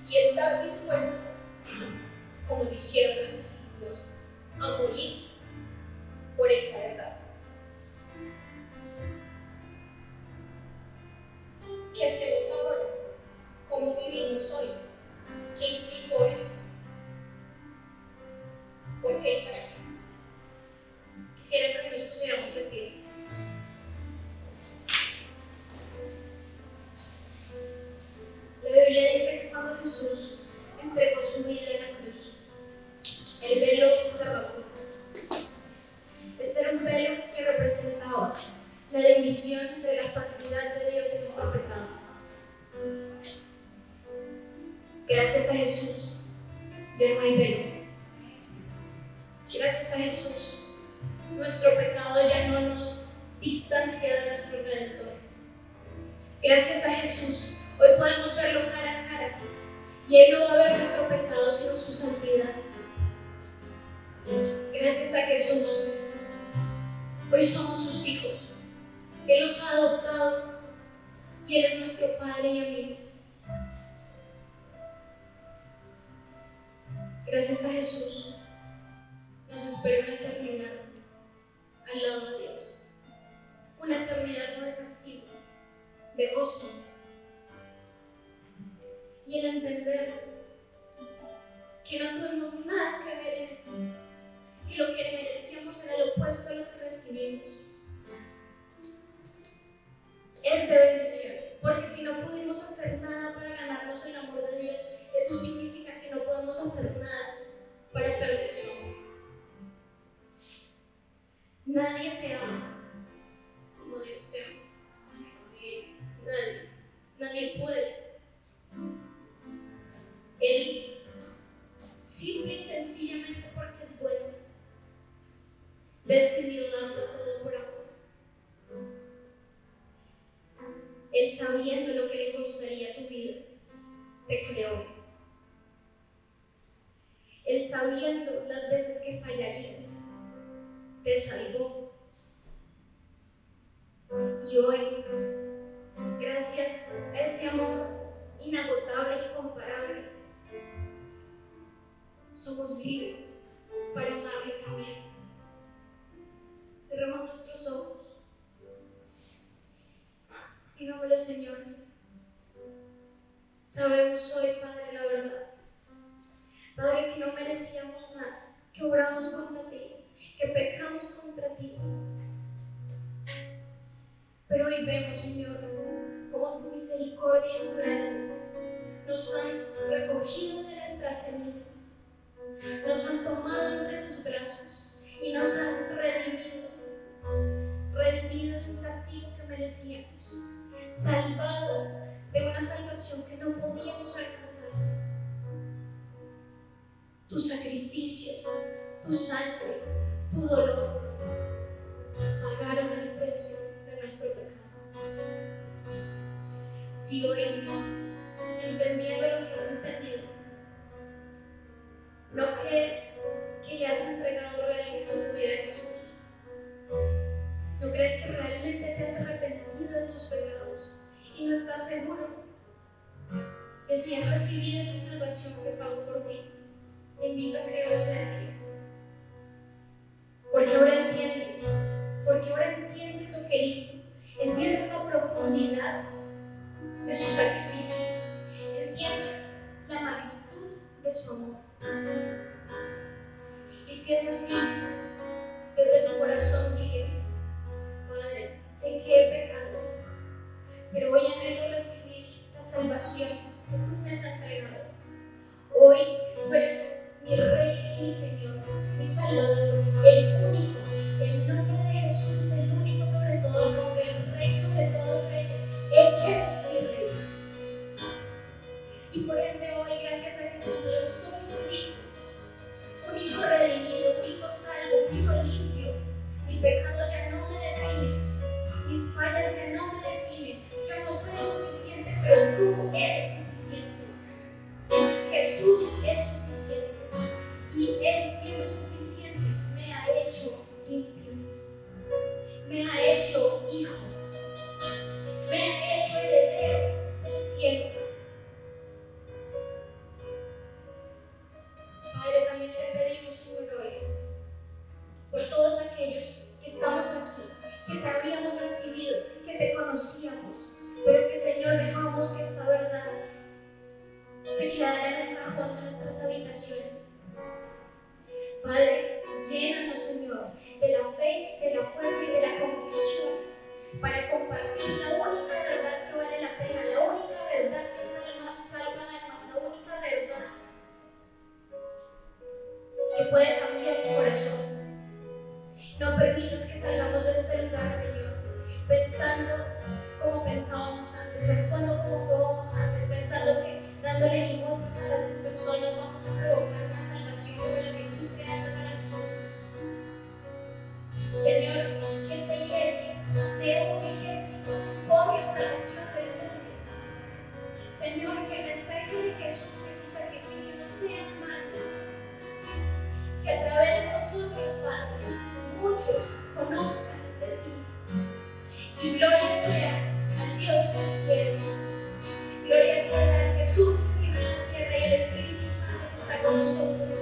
Y estar dispuesto, como lo hicieron los discípulos, a morir por esta verdad. ¿Qué hacemos ahora? ¿Cómo vivimos hoy? ¿Qué implicó eso? ¿Por qué y para qué? Quisiera que nos pusiéramos de pie. La Biblia dice que cuando Jesús entregó su vida en la cruz, el velo se rasgó. Este era un velo que representaba la división entre la santidad de Dios y nuestro pecado. Gracias a Jesús ya no hay velo. Gracias a Jesús nuestro pecado ya no nos distancia de nuestro Redentor. Gracias a Jesús hoy podemos verlo cara a cara y Él no va a ver nuestro pecado sino su santidad. Gracias a Jesús hoy somos sus hijos. Él nos ha adoptado y Él es nuestro Padre y amigo. Gracias a Jesús nos espera una eternidad al lado de Dios. Una eternidad no de castigo, de gozo. Y el entender que no tuvimos nada que ver en eso, que lo que merecíamos era lo opuesto a lo que recibimos. Es de bendición. Porque si no pudimos hacer nada para ganarnos el amor de Dios, eso significa que no podemos hacer nada para perder su amor. Nadie te ama como Dios te ama. Nadie puede. Él, simple y sencillamente porque es bueno, decidió darlo todo por amor. Él, sabiendo lo que le costaría tu vida, te creó. Él, sabiendo las veces que fallarías, te salvó. Y hoy, gracias a ese amor inagotable e incomparable, somos libres para amarle también. Cerremos nuestros ojos. Digámosle: Señor, sabemos hoy, Padre, la verdad. Padre, que no merecíamos nada, que obramos contra ti, que pecamos contra ti. Pero hoy vemos, Señor, como tu misericordia y tu gracia nos han recogido de nuestras cenizas, nos han tomado entre tus brazos y nos han redimido de un castigo que merecíamos, salvado de una salvación que no podíamos alcanzar. Tu sacrificio, tu sangre, tu dolor pagaron el precio de nuestro pecado. Si hoy, entendiendo lo que has entendido, no crees que le has entregado realmente tu vida a Jesús, no crees que realmente te has arrepentido de tus pecados y no estás seguro que si has recibido esa salvación que pagó por ti, te invito a que hoy sea el día. Porque ahora entiendes lo que hizo, entiendes la profundidad de su sacrificio, entiendes la magnitud de su amor. Y si es así, desde tu corazón dile: Padre, sé que he pecado, pero hoy anhelo recibir la salvación que tú me has entregado. Hoy tú eres mi Rey y mi Señor, mi Salvador, el único, el nombre de Jesús, el único sobre todo nombre, el Rey sobre todos reyes. Él es mi Rey. Y por ende hoy, gracias a Jesús, yo soy su hijo, un hijo redimido, un hijo salvo, un hijo limpio. Mi pecado ya no me define, mis fallas ya no me definen. Yo no soy suficiente, pero tú eres suficiente. Jesús es suficiente, y Él, siendo suficiente, me ha hecho limpio, me ha hecho hijo, me ha hecho heredero del cielo. Padre, también te pedimos, Señor, hoy, por todos aquellos que estamos aquí, que te habíamos recibido, que te conocíamos, pero que, Señor, dejamos que esta verdad se quedara en un cajón de nuestras habitaciones. Padre, llénanos, Señor, de la fe, de la fuerza y de la convicción para compartir la única verdad que vale la pena, la única verdad que salva almas, la única verdad que puede cambiar el corazón. No permitas que salgamos de este lugar, Señor, pensando como pensábamos antes, actuando como actuábamos antes, pensando que dándole limosnas a las personas vamos a provocar una salvación como la que tú creaste para nosotros. Señor, que esta iglesia sea un ejército por la salvación del mundo. Señor, que el mensaje de Jesús, que su sacrificio no sea en vano, que a través de nosotros, Padre, muchos conozcan de ti. Y gloria sea al Dios del cielo. Gloria sea a Jesús que vive en la tierra y el Espíritu Santo que está con nosotros.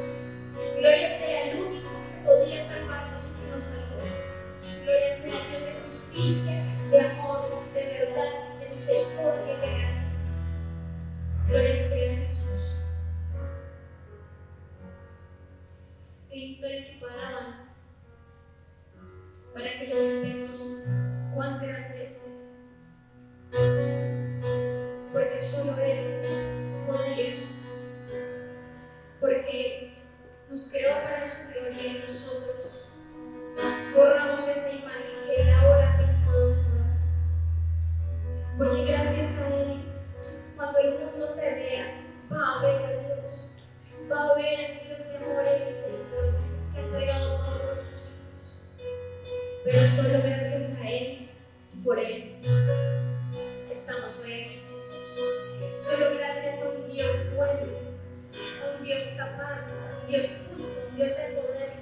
Gloria sea al único que podía salvarnos y que nos salvó. Gloria sea al Dios de justicia, de amor, de verdad, de misericordia y de gracia. Gloria sea a Jesús. Invito al equipo de alabanza para que lo cantemos cuán grande es Él. solo Él podía, porque nos creó para su gloria y nosotros borramos esa imagen que Él ahora pintó de nuevo. Porque gracias a Él, cuando el mundo te vea, va a ver a Dios, va a ver al Dios de amor y misericordia que ha entregado todo por sus hijos. Pero solo gracias a Él y por Él estamos hoy aquí. Solo gracias a un Dios bueno, a un Dios capaz, a un Dios justo, a un Dios de poder.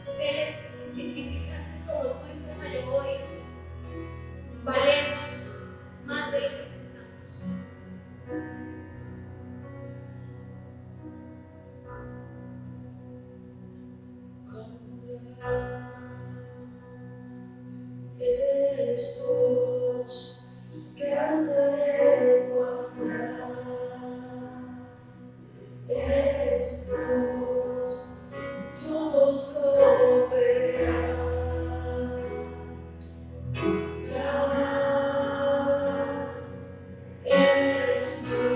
Seres insignificantes como tú y como yo hoy, valemos más de lo que pensamos. Es Dios, cantaré con gran. Es Dios, todos lo verán. Es Dios,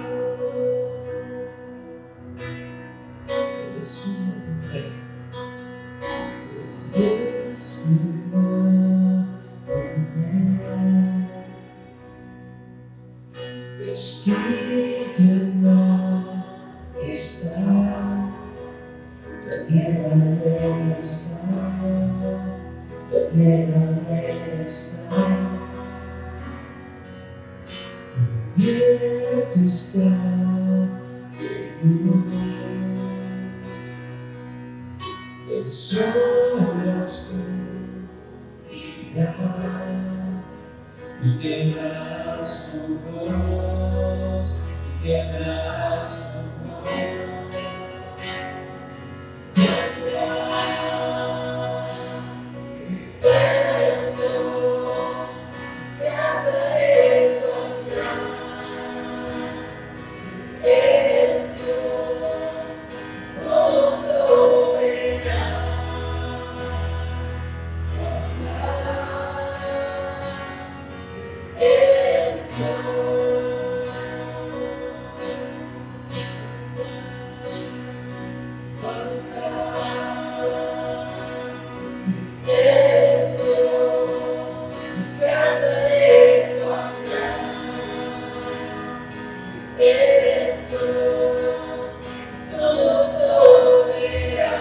es mi rey. Es mi Espíritu está, la tierra alegre está, la tierra alegre está, cubierto está de luz, el sol la oscuridad. Y tendrás tu voz, y tendrás tu voz, tendrás, es Dios, cantaré con gran, es Dios, todos lo verán.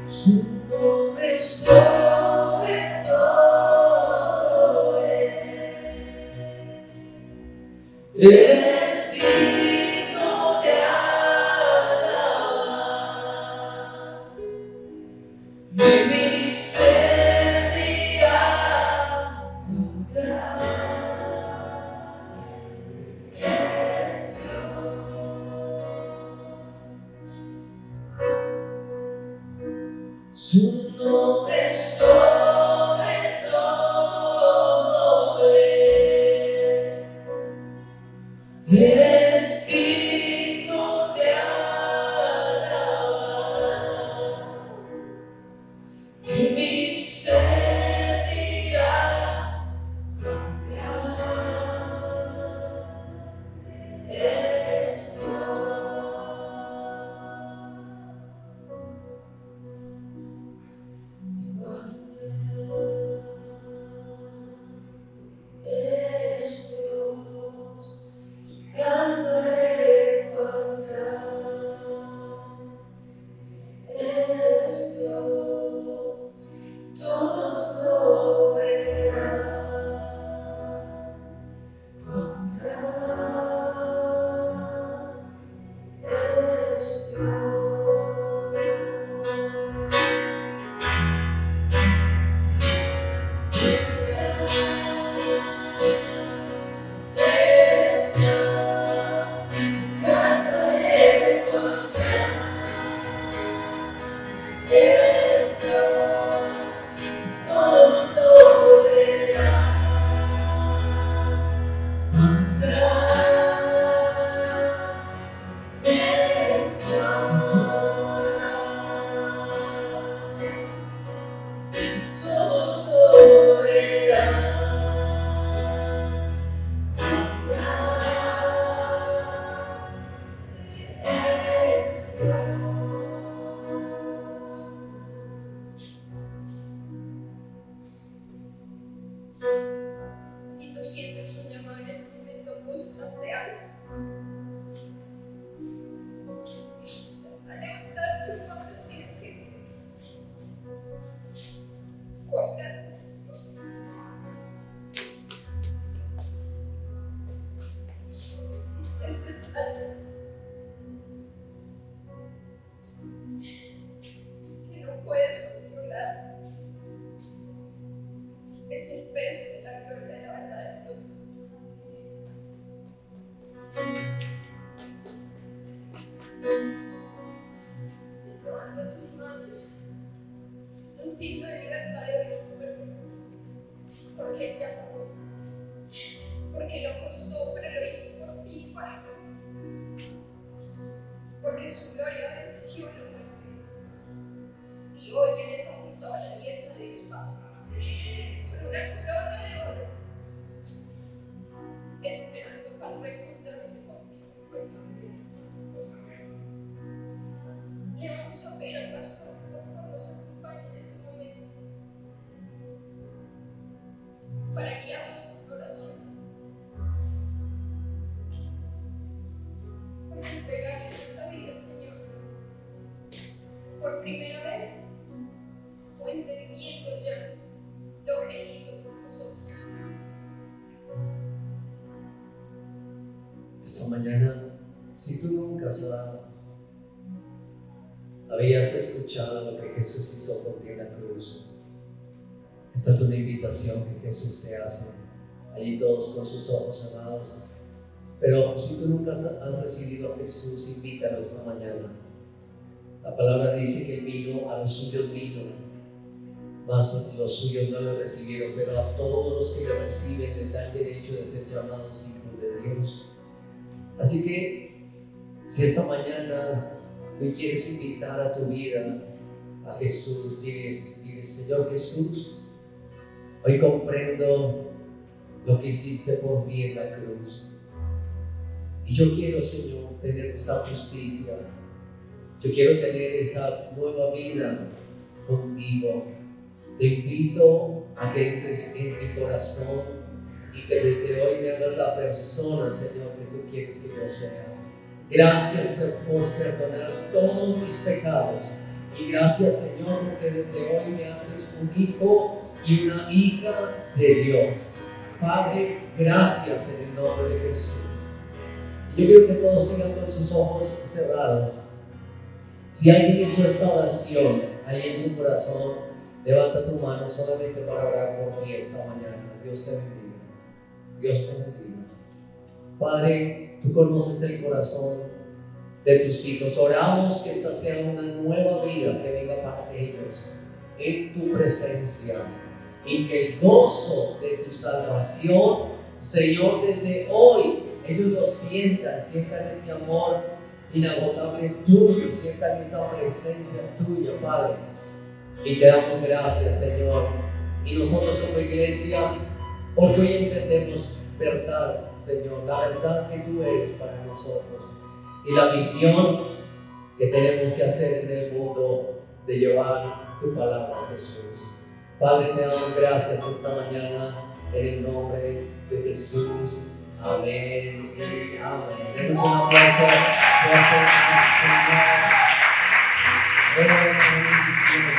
Su nombre sobre todo es digno de alabar. Mi ser dirá con gran es Dios. Su nombre sobre todo es digno de alabar. Y mi ser dirá con gran es Dios, cantaré con gran. Es Dios, todos lo verán. Con gran es Dios. Yes. puedes controlar. Es el peso de la gloria de la verdad de Dios. Levanta tus manos, un signo de libertad de hoy, porque Él ya pagó, porque lo costó, pero lo hizo por ti y para mí, porque su gloria venció la muerte. Y hoy Él está sentado a la diestra de Dios Padre, con una corona de oro, esperando para reencontrarse contigo y conmigo. Le vamos a pedir al pastor que por favor nos acompañe en este momento para guiarnos con oración, para entregarle nuestra vida al Señor por primera vez o entendiendo ya lo que Él hizo por nosotros. Esta mañana, si tú nunca habías escuchado lo que Jesús hizo por ti en la cruz, esta es una invitación que Jesús te hace, allí todos con sus ojos cerrados. Pero si tú nunca has recibido a Jesús, invítalo esta mañana. La palabra dice que Él vino, a los suyos vino, mas los suyos no lo recibieron, pero a todos los que lo reciben les da el derecho de ser llamados hijos de Dios. Así que, si esta mañana tú quieres invitar a tu vida a Jesús, diles, Señor Jesús, hoy comprendo lo que hiciste por mí en la cruz. Y yo quiero, Señor, tener esa justicia. Yo quiero tener esa nueva vida contigo. Te invito a que entres en mi corazón y que desde hoy me hagas la persona, Señor, que tú quieres que yo sea. Gracias por perdonar todos mis pecados. Y gracias, Señor, porque desde hoy me haces un hijo y una hija de Dios. Padre, gracias en el nombre de Jesús. Y yo quiero que todos sigan con sus ojos cerrados. Si alguien hizo esta oración ahí en su corazón, levanta tu mano solamente para orar por ti esta mañana. Dios te bendiga. Dios te bendiga. Padre, tú conoces el corazón de tus hijos. Oramos que esta sea una nueva vida que venga para ellos en tu presencia y que el gozo de tu salvación, Señor, desde hoy ellos lo sientan ese amor inagotable tuyo, sientan esa presencia tuya, Padre. Y te damos gracias, Señor. Y nosotros como iglesia, porque hoy entendemos verdad, Señor, la verdad que tú eres para nosotros y la misión que tenemos que hacer en el mundo de llevar tu palabra, Jesús. Padre, te damos gracias esta mañana en el nombre de Jesús. Amén y amén. Demos un aplauso fuerte al Señor.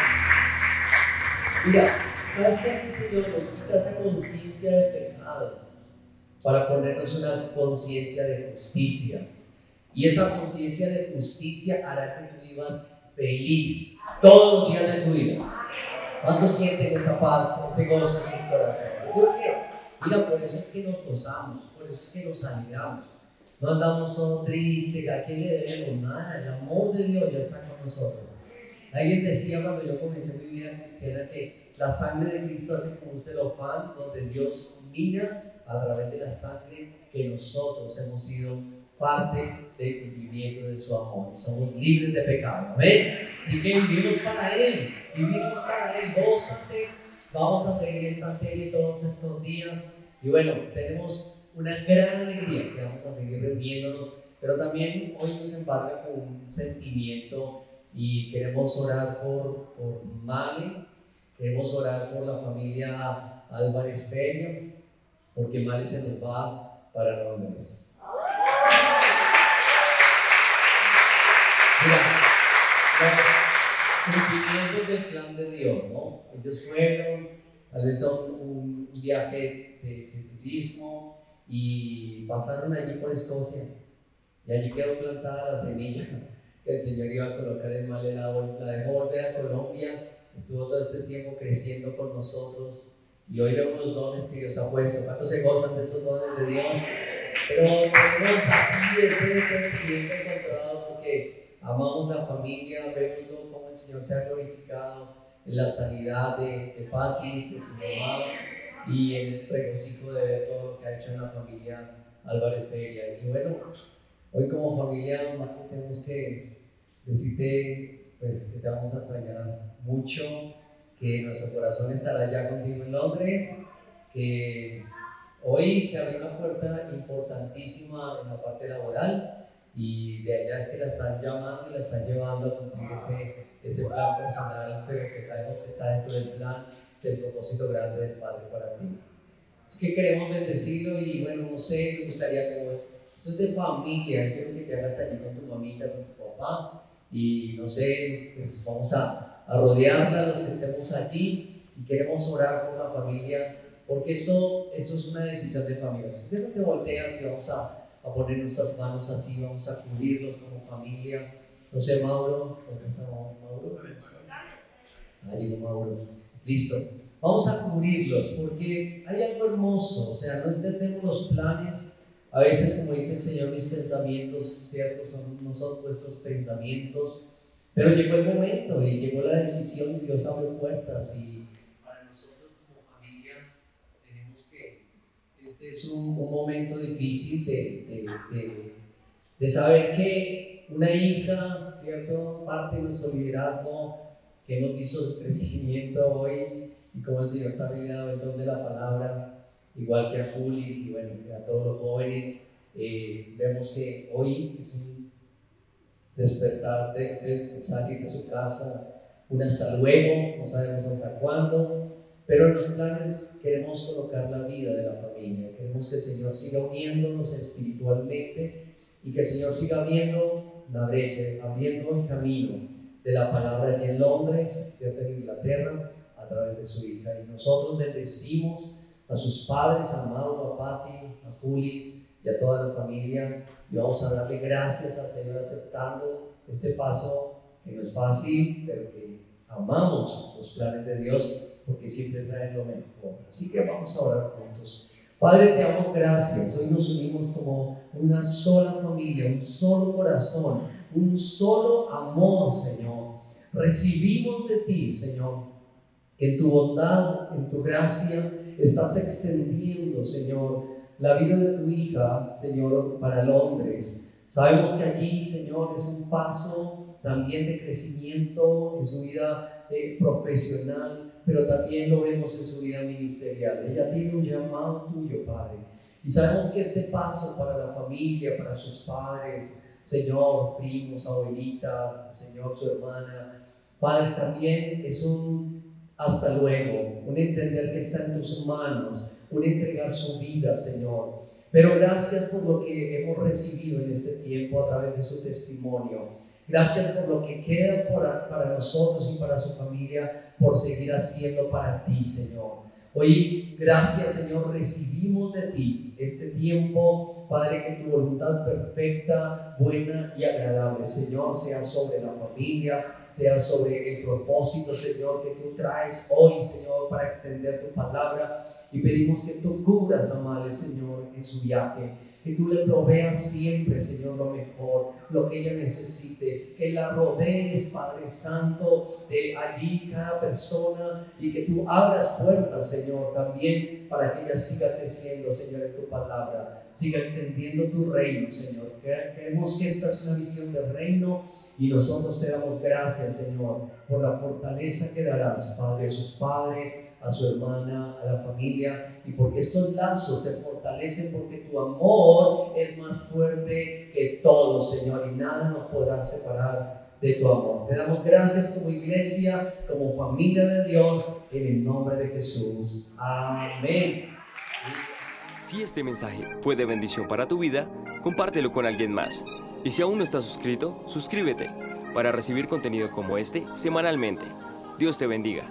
Mira, ¿sabes qué hace el Señor? Nos quita esa conciencia de pecado para ponernos una conciencia de justicia. Y esa conciencia de justicia hará que tú vivas feliz todos los días de tu vida. ¿Cuántos sienten esa paz, ese gozo en sus corazones? Yo quiero. Mira, por eso es que nos gozamos, por eso es que nos alegramos. No andamos todos tristes, ¿a quién le debemos? Nada, el amor de Dios ya está con nosotros. Alguien decía cuando yo comencé mi vida cristiana que la sangre de Cristo hace como un celofán donde Dios mira a través de la sangre que nosotros hemos sido parte del cumplimiento de su amor. Somos libres de pecado, amén. Así que vivimos para Él, gózate. Vamos a seguir esta serie todos estos días y bueno, tenemos una gran alegría que vamos a seguir reuniéndonos, pero también hoy nos embarca con un sentimiento y queremos orar por Male, queremos orar por la familia Álvarez Feria, porque Male se nos va para Londres. Mira, los cumplimientos del plan de Dios, ¿no? Ellos fueron tal vez a un viaje de turismo y pasaron allí por Escocia y allí quedó plantada la semilla que el Señor iba a colocar en mal, la dejó volver a Colombia, estuvo todo este tiempo creciendo con nosotros y hoy vemos los dones que Dios ha puesto. ¿Cuántos se gozan de esos dones de Dios? Pero tenemos así ese sentimiento encontrado porque amamos la familia, vemos cómo el Señor se ha glorificado en la sanidad de Patti, de su mamá, y en el regocijo de ver todo lo que ha hecho en la familia Álvarez Feria. Y bueno, hoy como familia tenemos que decirte pues, que te vamos a extrañar mucho, que nuestro corazón estará ya contigo en Londres, que hoy se abrió una puerta importantísima en la parte laboral y de allá es que la están llamando y la están llevando a cumplir ese plan personal, pero que sabemos que está dentro del plan del propósito grande del Padre para ti. Así que queremos bendecirlo y bueno, no sé, me gustaría como esto es de familia, quiero que te hagas allí con tu mamita, con tu papá y no sé, pues vamos a rodearla los que estemos allí y queremos orar por la familia porque esto es una decisión de familia. Si quiero que volteas y vamos a poner nuestras manos así, vamos a cubrirlos como familia. No sé, Mauro, ¿dónde está Mauro? Ahí llegó Mauro. Listo. Vamos a cubrirlos porque hay algo hermoso, o sea, no entendemos los planes. A veces, como dice el Señor, mis pensamientos, ¿cierto? No son vuestros pensamientos. Pero llegó el momento y llegó la decisión y Dios abrió puertas y para nosotros como familia tenemos que, este es un momento difícil de saber que una hija, ¿cierto? Parte de nuestro liderazgo, que hemos visto su crecimiento hoy y como el Señor también le ha dado el don de la palabra, igual que a Julis y bueno, a todos los jóvenes, vemos que hoy es un despertar de salir de su casa, un hasta luego, no sabemos hasta cuándo, pero en los planes queremos colocar la vida de la familia, queremos que el Señor siga uniéndonos espiritualmente y que el Señor siga abriendo la brecha, abriendo el camino de la palabra allí en Londres, ¿cierto? En Inglaterra, a través de su hija. Y nosotros bendecimos a sus padres, a Mauro, a Patti, a Julis y a toda la familia. Y vamos a darle gracias al Señor aceptando este paso que no es fácil, pero que amamos los planes de Dios porque siempre traen lo mejor. Así que vamos a orar juntos. Padre, te damos gracias. Hoy nos unimos como una sola familia, un solo corazón, un solo amor, Señor. Recibimos de ti, Señor, que en tu bondad, en tu gracia, estás extendiendo, Señor, la vida de tu hija, Señor, para Londres. Sabemos que allí, Señor, es un paso también de crecimiento en su vida profesional, pero también lo vemos en su vida ministerial. Ella tiene un llamado tuyo, Padre. Y sabemos que este paso para la familia, para sus padres, Señor, primos, abuelita, Señor, su hermana, Padre, también es un hasta luego, un entender que está en tus manos, un entregar su vida, Señor. Pero gracias por lo que hemos recibido en este tiempo a través de su testimonio. Gracias por lo que queda para nosotros y para su familia por seguir haciendo para ti, Señor. Hoy, gracias, Señor, recibimos de ti este tiempo, Padre, que tu voluntad perfecta, buena y agradable, Señor, sea sobre la familia, sea sobre el propósito, Señor, que tú traes hoy, Señor, para extender tu palabra. Y pedimos que tú cubras a Male, Señor, en su viaje, que tú le proveas siempre, Señor, lo mejor, lo que ella necesite, que la rodees, Padre Santo, de allí cada persona y que tú abras puertas, Señor, también para que ella siga creciendo, Señor, en tu palabra, siga extendiendo tu reino, Señor. Queremos que esta es una visión del reino y nosotros te damos gracias, Señor, por la fortaleza que darás, Padre, a sus padres, a su hermana, a la familia, y porque estos lazos se fortalecen porque tu amor es más fuerte que todo, Señor, y nada nos podrá separar de tu amor. Te damos gracias como iglesia, como familia de Dios, en el nombre de Jesús. Amén. Si este mensaje fue de bendición para tu vida, compártelo con alguien más. Y si aún no estás suscrito, suscríbete para recibir contenido como este semanalmente. Dios te bendiga.